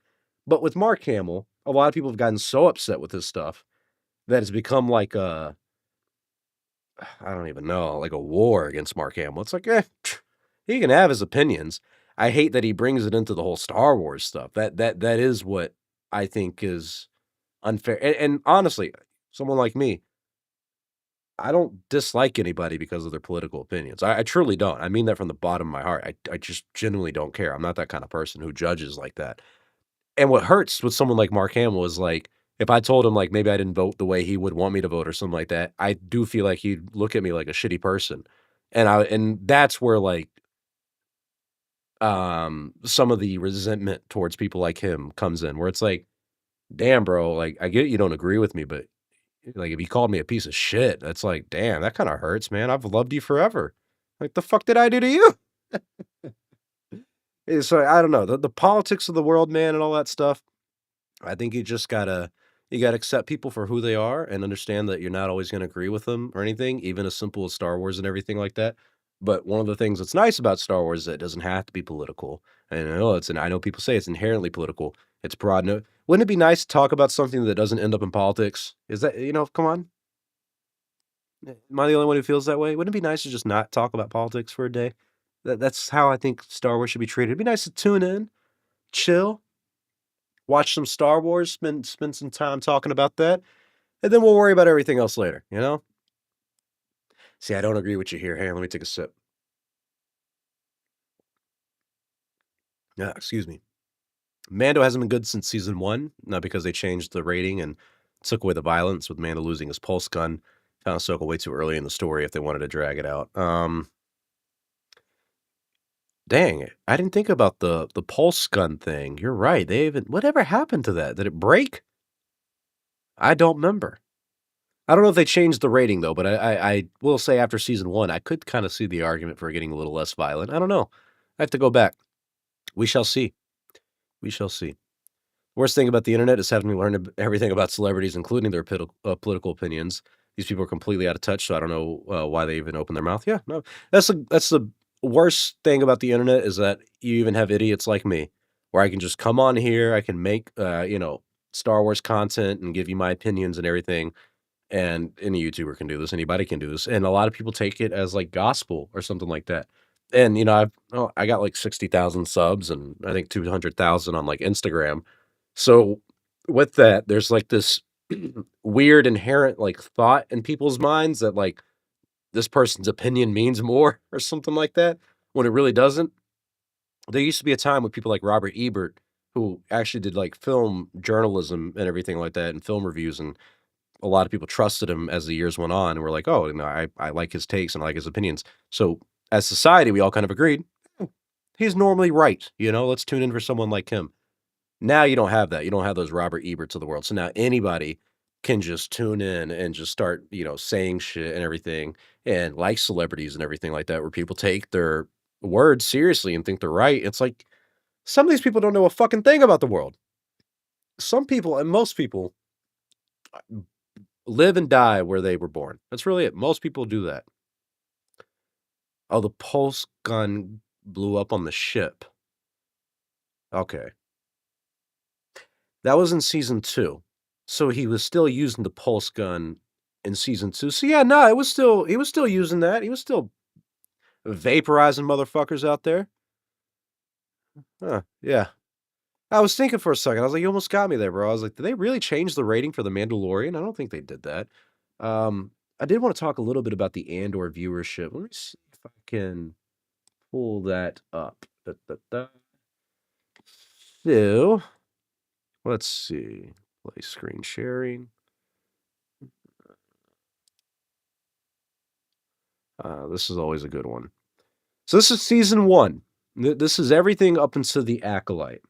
But with Mark Hamill, a lot of people have gotten so upset with his stuff that it's become like I don't even know, like a war against Mark Hamill. It's like, he can have his opinions. I hate that he brings it into the whole Star Wars stuff. That is what I think is unfair. And honestly, someone like me, I don't dislike anybody because of their political opinions. I truly don't. I mean that from the bottom of my heart. I just genuinely don't care. I'm not that kind of person who judges like that. And what hurts with someone like Mark Hamill is like, if I told him like maybe I didn't vote the way he would want me to vote or something like that, I do feel like he'd look at me like a shitty person. And that's where like some of the resentment towards people like him comes in, where it's like, damn, bro, like I get you don't agree with me, but like if you called me a piece of shit, that's like, damn, that kind of hurts, man. I've loved you forever. Like the fuck did I do to you? So I don't know. The politics of the world, man, and all that stuff. I think you gotta accept people for who they are and understand that you're not always gonna agree with them or anything, even as simple as Star Wars and everything like that. But one of the things that's nice about Star Wars is that it doesn't have to be political. And I know people say it's inherently political. It's broad. No, wouldn't it be nice to talk about something that doesn't end up in politics? Is that come on? Am I the only one who feels that way? Wouldn't it be nice to just not talk about politics for a day? That's how I think Star Wars should be treated. It'd be nice to tune in, chill, watch some Star Wars, spend some time talking about that, and then we'll worry about everything else later, you know? See, I don't agree with you here. Hang on, let me take a sip. Yeah, excuse me. Mando hasn't been good since season 1, not because they changed the rating and took away the violence with Mando losing his pulse gun. Found Ahsoka way too early in the story if they wanted to drag it out. Dang it. I didn't think about the pulse gun thing. You're right. They even whatever happened to that? Did it break? I don't remember. I don't know if they changed the rating though, but I will say after season 1, I could kind of see the argument for getting a little less violent. I don't know. I have to go back. We shall see. We shall see. Worst thing about the internet is having me learn everything about celebrities, including their political opinions. These people are completely out of touch, so I don't know why they even open their mouth. Yeah, no, that's the worst thing about the internet is that you even have idiots like me, where I can just come on here, I can make Star Wars content and give you my opinions and everything, and any YouTuber can do this, anybody can do this, and a lot of people take it as like gospel or something like that. And I got like 60,000 subs and I think 200,000 on like Instagram, so with that, there's like this weird inherent like thought in people's minds that like this person's opinion means more or something like that when it really doesn't. There used to be a time with people like Robert Ebert who actually did like film journalism and everything like that and film reviews, and a lot of people trusted him as the years went on and were like, oh, I like his takes and I like his opinions. So as society, we all kind of agreed, "Hmm, he's normally right. Let's tune in for someone like him." Now you don't have that. You don't have those Robert Eberts of the world. So now anybody can just tune in and just start, saying shit and everything, and like celebrities and everything like that, where people take their words seriously and think they're right. It's like some of these people don't know a fucking thing about the world. Some people and most people live and die where they were born. That's really it. Most people do that. Oh, the pulse gun blew up on the ship. Okay. That was in season 2. So he was still using the pulse gun in season 2. So yeah, no, it was still he was still using that. He was still vaporizing motherfuckers out there. Huh, yeah. I was thinking for a second. I was like, "You almost got me there, bro." I was like, "Did they really change the rating for The Mandalorian?" I don't think they did that. I did wanna talk a little bit about the Andor viewership. Let me see if I can pull that up. Da, da, da. So, let's see. Play screen sharing. This is always a good one. So this is season 1. This is everything up until the Acolyte.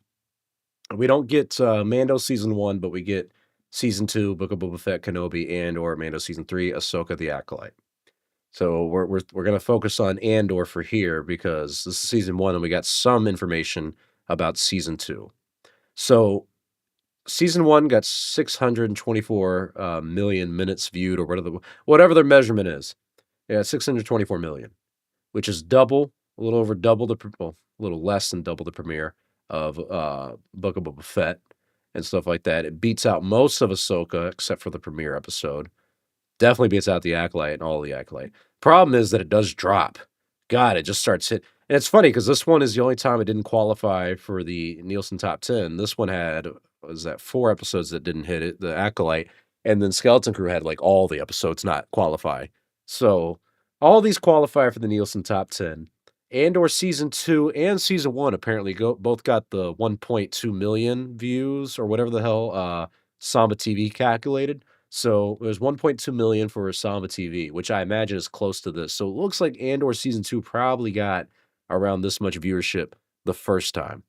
We don't get Mando season 1, but we get season 2, Book of Boba Fett, Kenobi, and/or Mando season 3, Ahsoka the Acolyte. So we're gonna focus on Andor for here because this is season 1, and we got some information about season 2. So season 1 got 624 million minutes viewed, or whatever their measurement is. Yeah, 624 million. Which is a little over double well, a little less than double the premiere of Book of Boba Fett and stuff like that. It beats out most of Ahsoka except for the premiere episode. Definitely beats out the Acolyte and all the Acolyte. Problem is that it does drop. God, it just starts hit. And it's funny because this one is the only time it didn't qualify for the Nielsen top 10. This one had, was that 4 episodes that didn't hit it, the Acolyte, and then Skeleton Crew had like all the episodes not qualify. So all these qualify for the Nielsen top 10. Andor season 2 and season 1 apparently both got the 1.2 million views or whatever the hell Samba TV calculated. So there's 1.2 million for Samba TV, which I imagine is close to this. So it looks like Andor season 2 probably got around this much viewership the first time.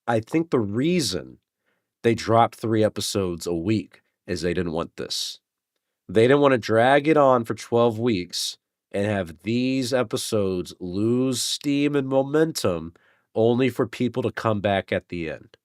I think the reason they dropped 3 episodes a week is they didn't want this. They didn't want to drag it on for 12 weeks and have these episodes lose steam and momentum only for people to come back at the end,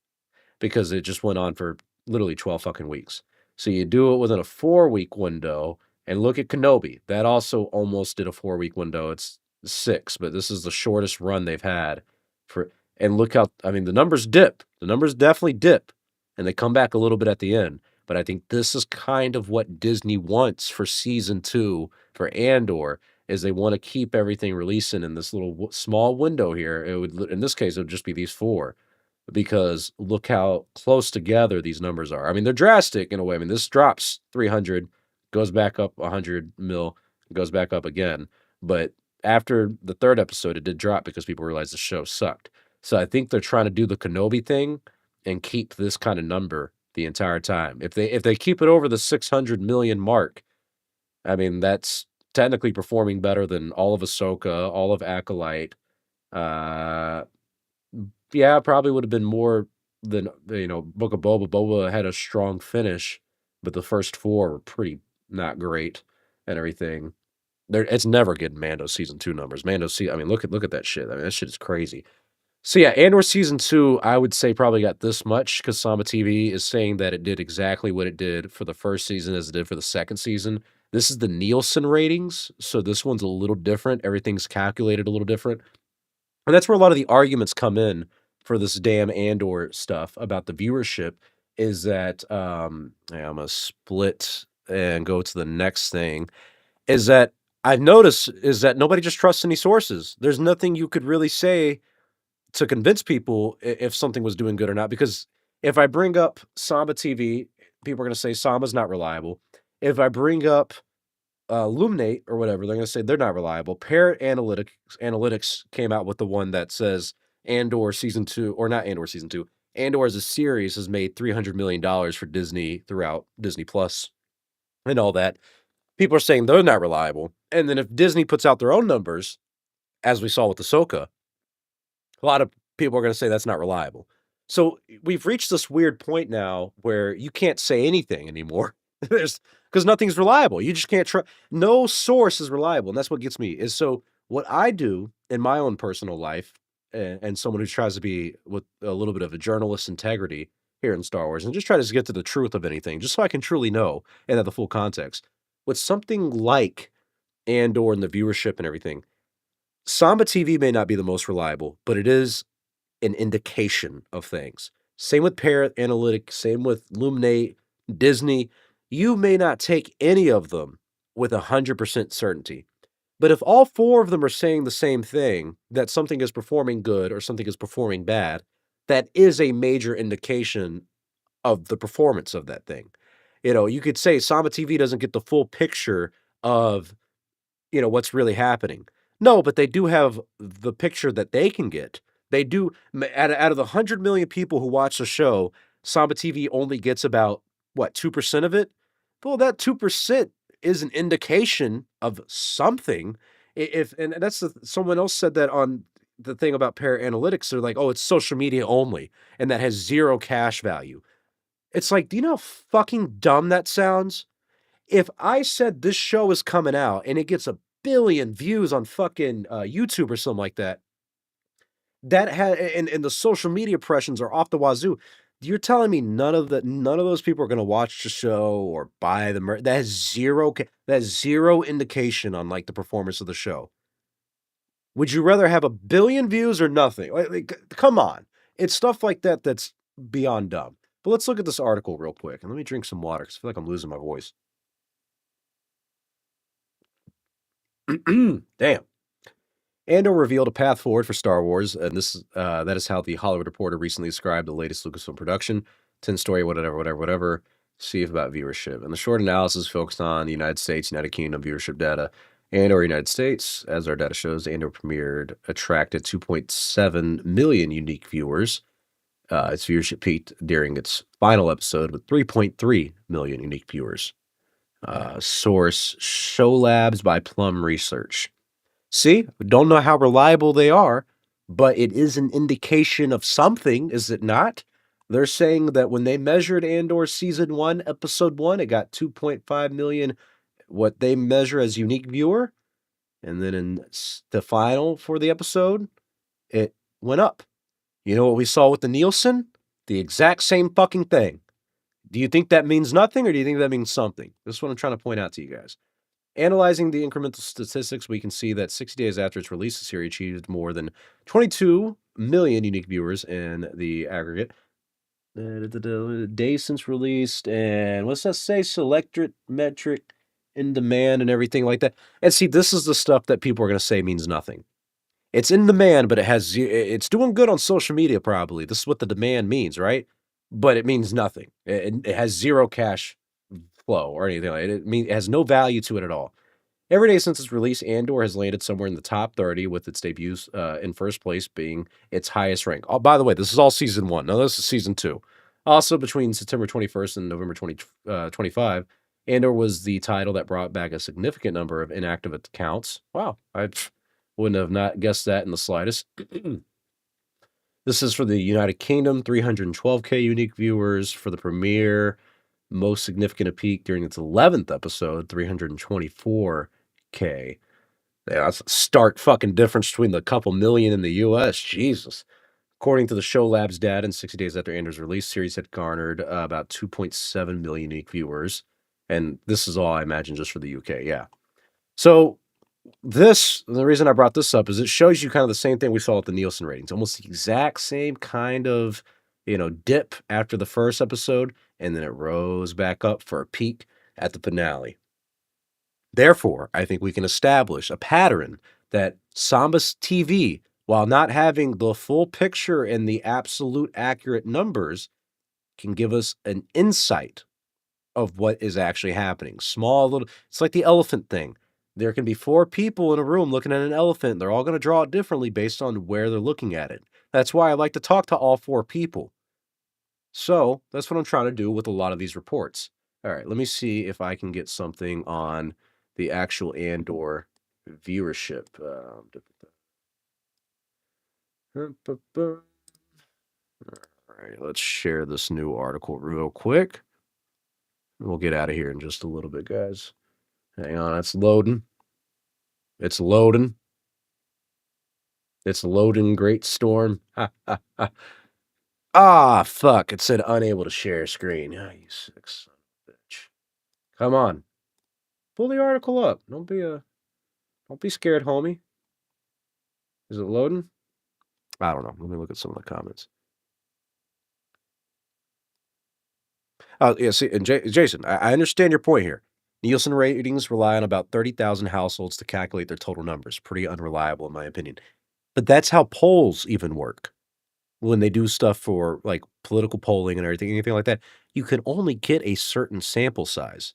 because it just went on for literally 12 fucking weeks. So you do it within a 4-week window, and look at Kenobi. That also almost did a 4-week window. It's 6, but this is the shortest run they've had for, and look how, I mean, the numbers dip. The numbers definitely dip, and they come back a little bit at the end. but I think this is kind of what Disney wants for season 2 for Andor, is they wanna keep everything releasing in this little small window here. It would in this case, it would just be these 4, because look how close together these numbers are. I mean, they're drastic in a way. I mean, this drops 300, goes back up 100 mil, goes back up again. But after the 3rd episode, it did drop because people realized the show sucked. So I think they're trying to do the Kenobi thing and keep this kind of number the entire time. If they keep it over the 600 million mark, I mean, that's technically performing better than all of Ahsoka, all of Acolyte, uh yeah, probably would have been more than, Book of Boba. Boba had a strong finish, but the first 4 were pretty not great and everything. It's never getting Mando season 2 numbers. I mean, look at that shit. I mean, that shit is crazy. So yeah, Andor season 2, I would say probably got this much because Sama TV is saying that it did exactly what it did for the first season as it did for the second season. This is the Nielsen ratings, so this one's a little different. Everything's calculated a little different. And that's where a lot of the arguments come in for this damn Andor stuff about the viewership is that, yeah, I'm gonna split and go to the next thing, is that I've noticed is that nobody just trusts any sources. There's nothing you could really say to convince people if something was doing good or not, because if I bring up Samba TV, people are gonna say Samba's not reliable. If I bring up Luminate or whatever, they're gonna say they're not reliable. Parrot Analytics came out with the one that says Andor season 2, or not Andor season 2. Andor as a series has made $300 million for Disney throughout Disney Plus and all that. People are saying they're not reliable. And then if Disney puts out their own numbers, as we saw with Ahsoka, a lot of people are gonna say that's not reliable. So we've reached this weird point now where you can't say anything anymore. There's because nothing's reliable. You just can't trust. No source is reliable, and that's what gets me. Is so what I do in my own personal life, and someone who tries to be with a little bit of a journalist integrity here in Star Wars, and just try to get to the truth of anything, just so I can truly know and have the full context. With something like Andor and the viewership and everything, Samba TV may not be the most reliable, but it is an indication of things. Same with Parrot Analytics, same with Luminate, Disney. You may not take any of them with 100% certainty. But if all 4 of them are saying the same thing, that something is performing good or something is performing bad, that is a major indication of the performance of that thing. You could say Samba TV doesn't get the full picture of what's really happening. No, but they do have the picture that they can get. They do out of the 100 million people who watch the show, Samba TV only gets about, what, 2% of it? Well, that 2% is an indication of something. If and that's someone else said that on the thing about Pair Analytics, they're like, "Oh, it's social media only, and that has 0 cash value." It's like, do you know how fucking dumb that sounds? If I said this show is coming out and it gets a billion views on fucking, YouTube or something like that, and the social media impressions are off the wazoo, you're telling me none of those people are gonna watch the show or buy the that has 0 indication on, like, the performance of the show. Would you rather have a billion views or nothing? Come on. It's stuff like that that's beyond dumb. But let's look at this article real quick, and let me drink some water 'cause I feel like I'm losing my voice. Damn. Andor revealed a path forward for Star Wars, and that is how the Hollywood Reporter recently described the latest Lucasfilm production. 10 story, whatever. See if about viewership. And the short analysis focused on the United States, United Kingdom viewership data. Andor United States, as our data shows, Andor attracted 2.7 million unique viewers. Its viewership peaked during its final episode with 3.3 million unique viewers. Source: Show Labs by Plum Research. See, don't know how reliable they are, but it is an indication of something, is it not? They're saying that when they measured Andor season 1, episode 1, it got 2.5 million, what they measure as unique viewer, and then in the final for the episode, it went up. You know what we saw with the Nielsen? The exact same fucking thing. Do you think that means nothing, or do you think that means something? This is what I'm trying to point out to you guys. Analyzing the incremental statistics, we can see that 60 days after its release, the series achieved more than 22 million unique viewers in the aggregate. Days since released, and what's that say? Selectric metric in demand and everything like that. And see, this is the stuff that people are gonna say means nothing. It's in demand, but it's doing good on social media probably. This is what the demand means, right? But it means nothing. It has 0 cash flow or anything like it. It has no value to it at all. Every day since its release, Andor has landed somewhere in the top 30 with its debuts in first place being its highest rank. Oh, by the way, this is all season 1. Now, this is season 2. Also, between September 21st and November 25, Andor was the title that brought back a significant number of inactive accounts. Wow, wouldn't have not guessed that in the slightest. This is for the United Kingdom, 312K unique viewers for the premiere. Most significant a peak during its 11th episode, 324K. Yeah, that's a stark fucking difference between the couple million in the US. Jesus. According to the Show Labs data, in 60 days after Andor's release, series had garnered about 2.7 million unique viewers. And this is all, I imagine, just for the UK. Yeah. So the reason I brought this up is it shows you kind of the same thing we saw with the Nielsen ratings, almost the exact same kind of, dip after the first episode, and then it rose back up for a peak at the finale. Therefore, I think we can establish a pattern that Samba's TV, while not having the full picture and the absolute accurate numbers, can give us an insight of what is actually happening. Small little it's like the elephant thing. There can be 4 people in a room looking at an elephant. They're all going to draw it differently based on where they're looking at it. That's why I like to talk to all 4 people. So, that's what I'm trying to do with a lot of these reports. All right, let me see if I can get something on the actual Andor viewership. All right, let's share this new article real quick. We'll get out of here in just a little bit, guys. Hang on, it's loading. It's loading. It's loading, great storm. Ah, fuck. It said unable to share screen. Ah, you sick son of a bitch. Come on. Pull the article up. Don't be scared, homie. Is it loading? I don't know. Let me look at some of the comments. Oh, yeah, see, and Jason, I understand your point here. Nielsen ratings rely on about 30,000 households to calculate their total numbers. Pretty unreliable, in my opinion. But that's how polls even work. When they do stuff for, like, political polling and everything, anything like that, you can only get a certain sample size.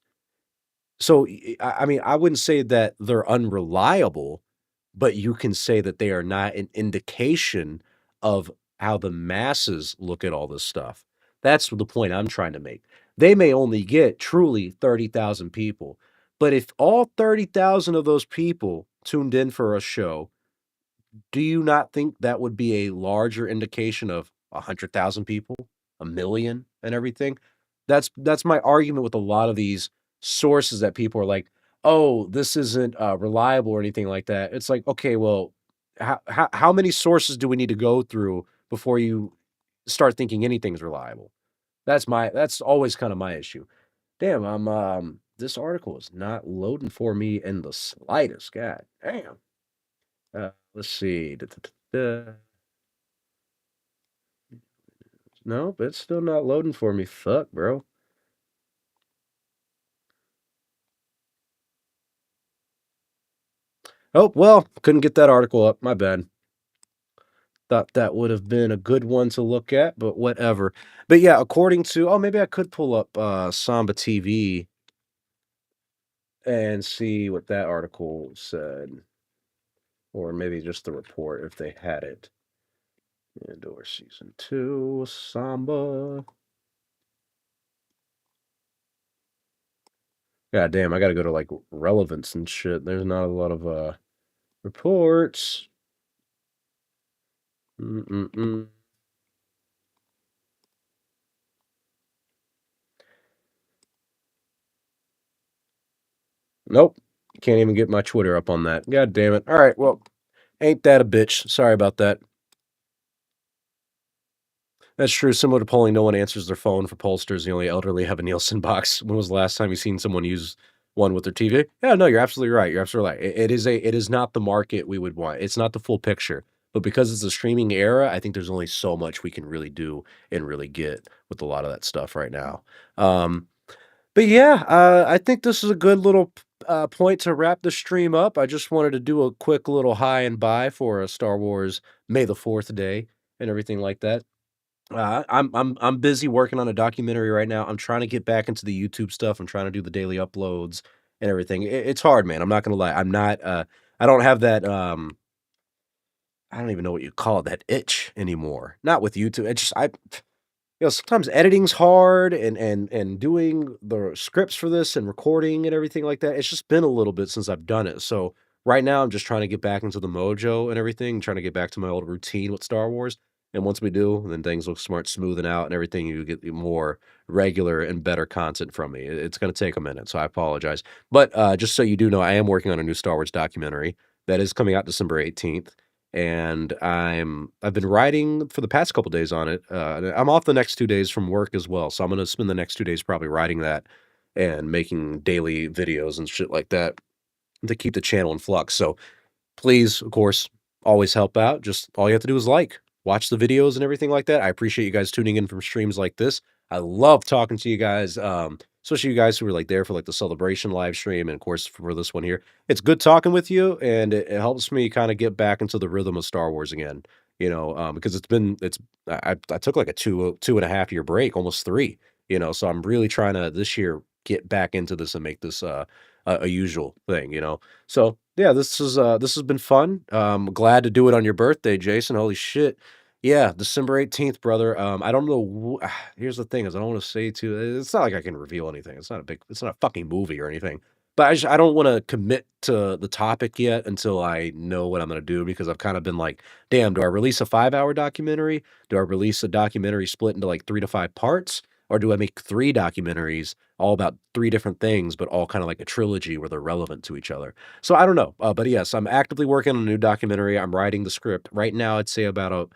So, I mean, I wouldn't say that they're unreliable, but you can say that they are not an indication of how the masses look at all this stuff. That's the point I'm trying to make. They may only get truly 30,000 people, but if all 30,000 of those people tuned in for a show, do you not think that would be a larger indication of 100,000 people, 1,000,000 and everything? That's my argument with a lot of these sources that people are like, "Oh, this isn't, reliable," or anything like that. It's like, okay, well, how many sources do we need to go through before you start thinking anything's reliable? That's always kinda my issue. Damn, this article is not loading for me in the slightest. God damn. Let's see. Nope, it's still not loading for me. Fuck, bro. Oh, well, couldn't get that article up. My bad. Thought that would have been a good one to look at, but whatever. But yeah, according to maybe I could pull up Samba TV and see what that article said. Or maybe just the report if they had it. Andor season 2, Samba. God damn, I gotta go to like relevance and shit. There's not a lot of reports. Nope. Can't even get my Twitter up on that. God damn it. All right, well, ain't that a bitch. Sorry about that. That's true. Similar to polling, no one answers their phone for pollsters. The only elderly have a Nielsen box. When was the last time you seen someone use one with their TV? Yeah, no, you're absolutely right. You're absolutely right. It is not the market we would want. It's not the full picture. but because it's a streaming era, I think there's only so much we can really do and really get with a lot of that stuff right now. Um, but yeah, I think this is a good little point to wrap the stream up. I just wanted to do a quick little high and buy for a Star Wars May the 4th day and everything like that. I'm busy working on a documentary right now. I'm trying to get back into the YouTube stuff. I'm trying to do the daily uploads and everything. It's hard, man. I'm not gonna lie. I'm not. I don't have that. I don't even know what you call it. That itch anymore. Not with YouTube. It's just sometimes editing's hard and doing the scripts for this and recording and everything like that. It's just been a little bit since I've done it. So right now I'm just trying to get back into the mojo and everything, trying to get back to my old routine with Star Wars. And once we do, then things will start smoothing out and everything. You get more regular and better content from me. It's going to take a minute, so I apologize. But just so you do know, I am working on a new Star Wars documentary that is coming out December 18th, and I've been writing for the past couple days on it. I'm off the next 2 days from work as well, so I'm gonna spend the next 2 days probably writing that and making daily videos and shit like that to keep the channel in flux. So please, of course, always help out. Just all you have to do is like, watch the videos and everything like that. I appreciate you guys tuning in from streams like this. I love talking to you guys, especially you guys who were like there for like the celebration live stream, and of course for this one here. It's good talking with you, and it helps me kind of get back into the rhythm of Star Wars again. Because I took like a 2.5 year break, almost 3. So I'm really trying to this year get back into this and make this a usual thing. So yeah, this has been fun. Glad to do it on your birthday, Jason. Holy shit. Yeah, December 18th, brother. I don't know. Here's the thing is I don't want to say too, it's not like I can reveal anything. It's not a fucking movie or anything. But I don't want to commit to the topic yet until I know what I'm going to do, because I've kind of been like, damn, do I release a 5-hour documentary? Do I release a documentary split into like 3 to 5 parts? Or do I make 3 documentaries all about 3 different things, but all kind of like a trilogy where they're relevant to each other? So I don't know. But yes, I'm actively working on a new documentary. I'm writing the script right now. I'd say about a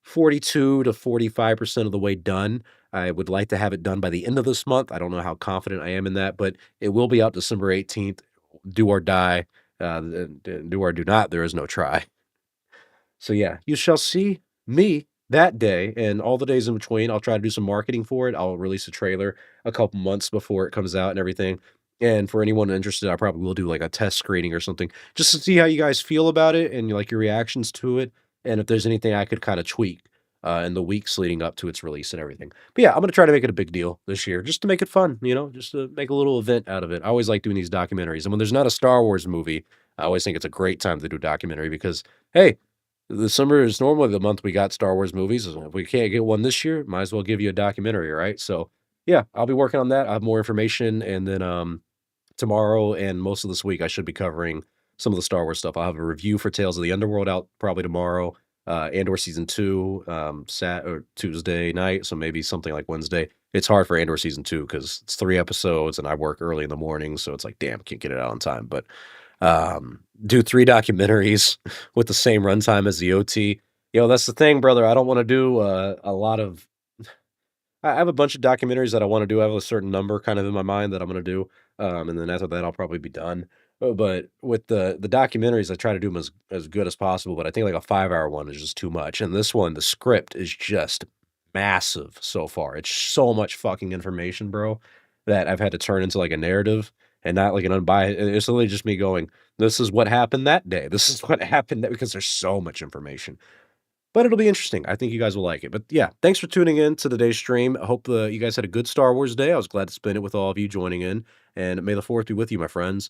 42 to 45% of the way done. I would like to have it done by the end of this month. I don't know how confident I am in that, but it will be out December 18th. Do or die. Do or do not. There is no try. So yeah, you shall see me that day and all the days in between. I'll try to do some marketing for it. I'll release a trailer a couple months before it comes out and everything. And for anyone interested, I probably will do like a test screening or something just to see how you guys feel about it and like your reactions to it. And if there's anything I could kind of tweak in the weeks leading up to its release and everything. But yeah, I'm going to try to make it a big deal this year just to make it fun, just to make a little event out of it. I always like doing these documentaries. And when there's not a Star Wars movie, I always think it's a great time to do a documentary because, hey, the summer is normally the month we got Star Wars movies. So if we can't get one this year, might as well give you a documentary, right? So yeah, I'll be working on that. I have more information, and then tomorrow and most of this week I should be covering some of the Star Wars stuff. I'll have a review for Tales of the Underworld out probably tomorrow. Andor season 2, Sat or Tuesday night, so maybe something like Wednesday. It's hard for Andor season 2 because it's 3 episodes, and I work early in the morning, so it's like, damn, can't get it out on time. But do 3 documentaries with the same runtime as the OT. That's the thing, brother. I don't want to do a lot of. I have a bunch of documentaries that I want to do. I have a certain number kind of in my mind that I'm going to do, and then after that, I'll probably be done. But with the documentaries, I try to do them as good as possible. But I think like a 5-hour one is just too much. And this one, the script is just massive so far. It's so much fucking information, bro, that I've had to turn into like a narrative and not like an unbiased. It's literally just me going, "This is what happened that day. This is what happened," because there's so much information. But it'll be interesting. I think you guys will like it. But yeah, thanks for tuning in to today's stream. I hope you guys had a good Star Wars day. I was glad to spend it with all of you joining in. And may the 4th be with you, my friends.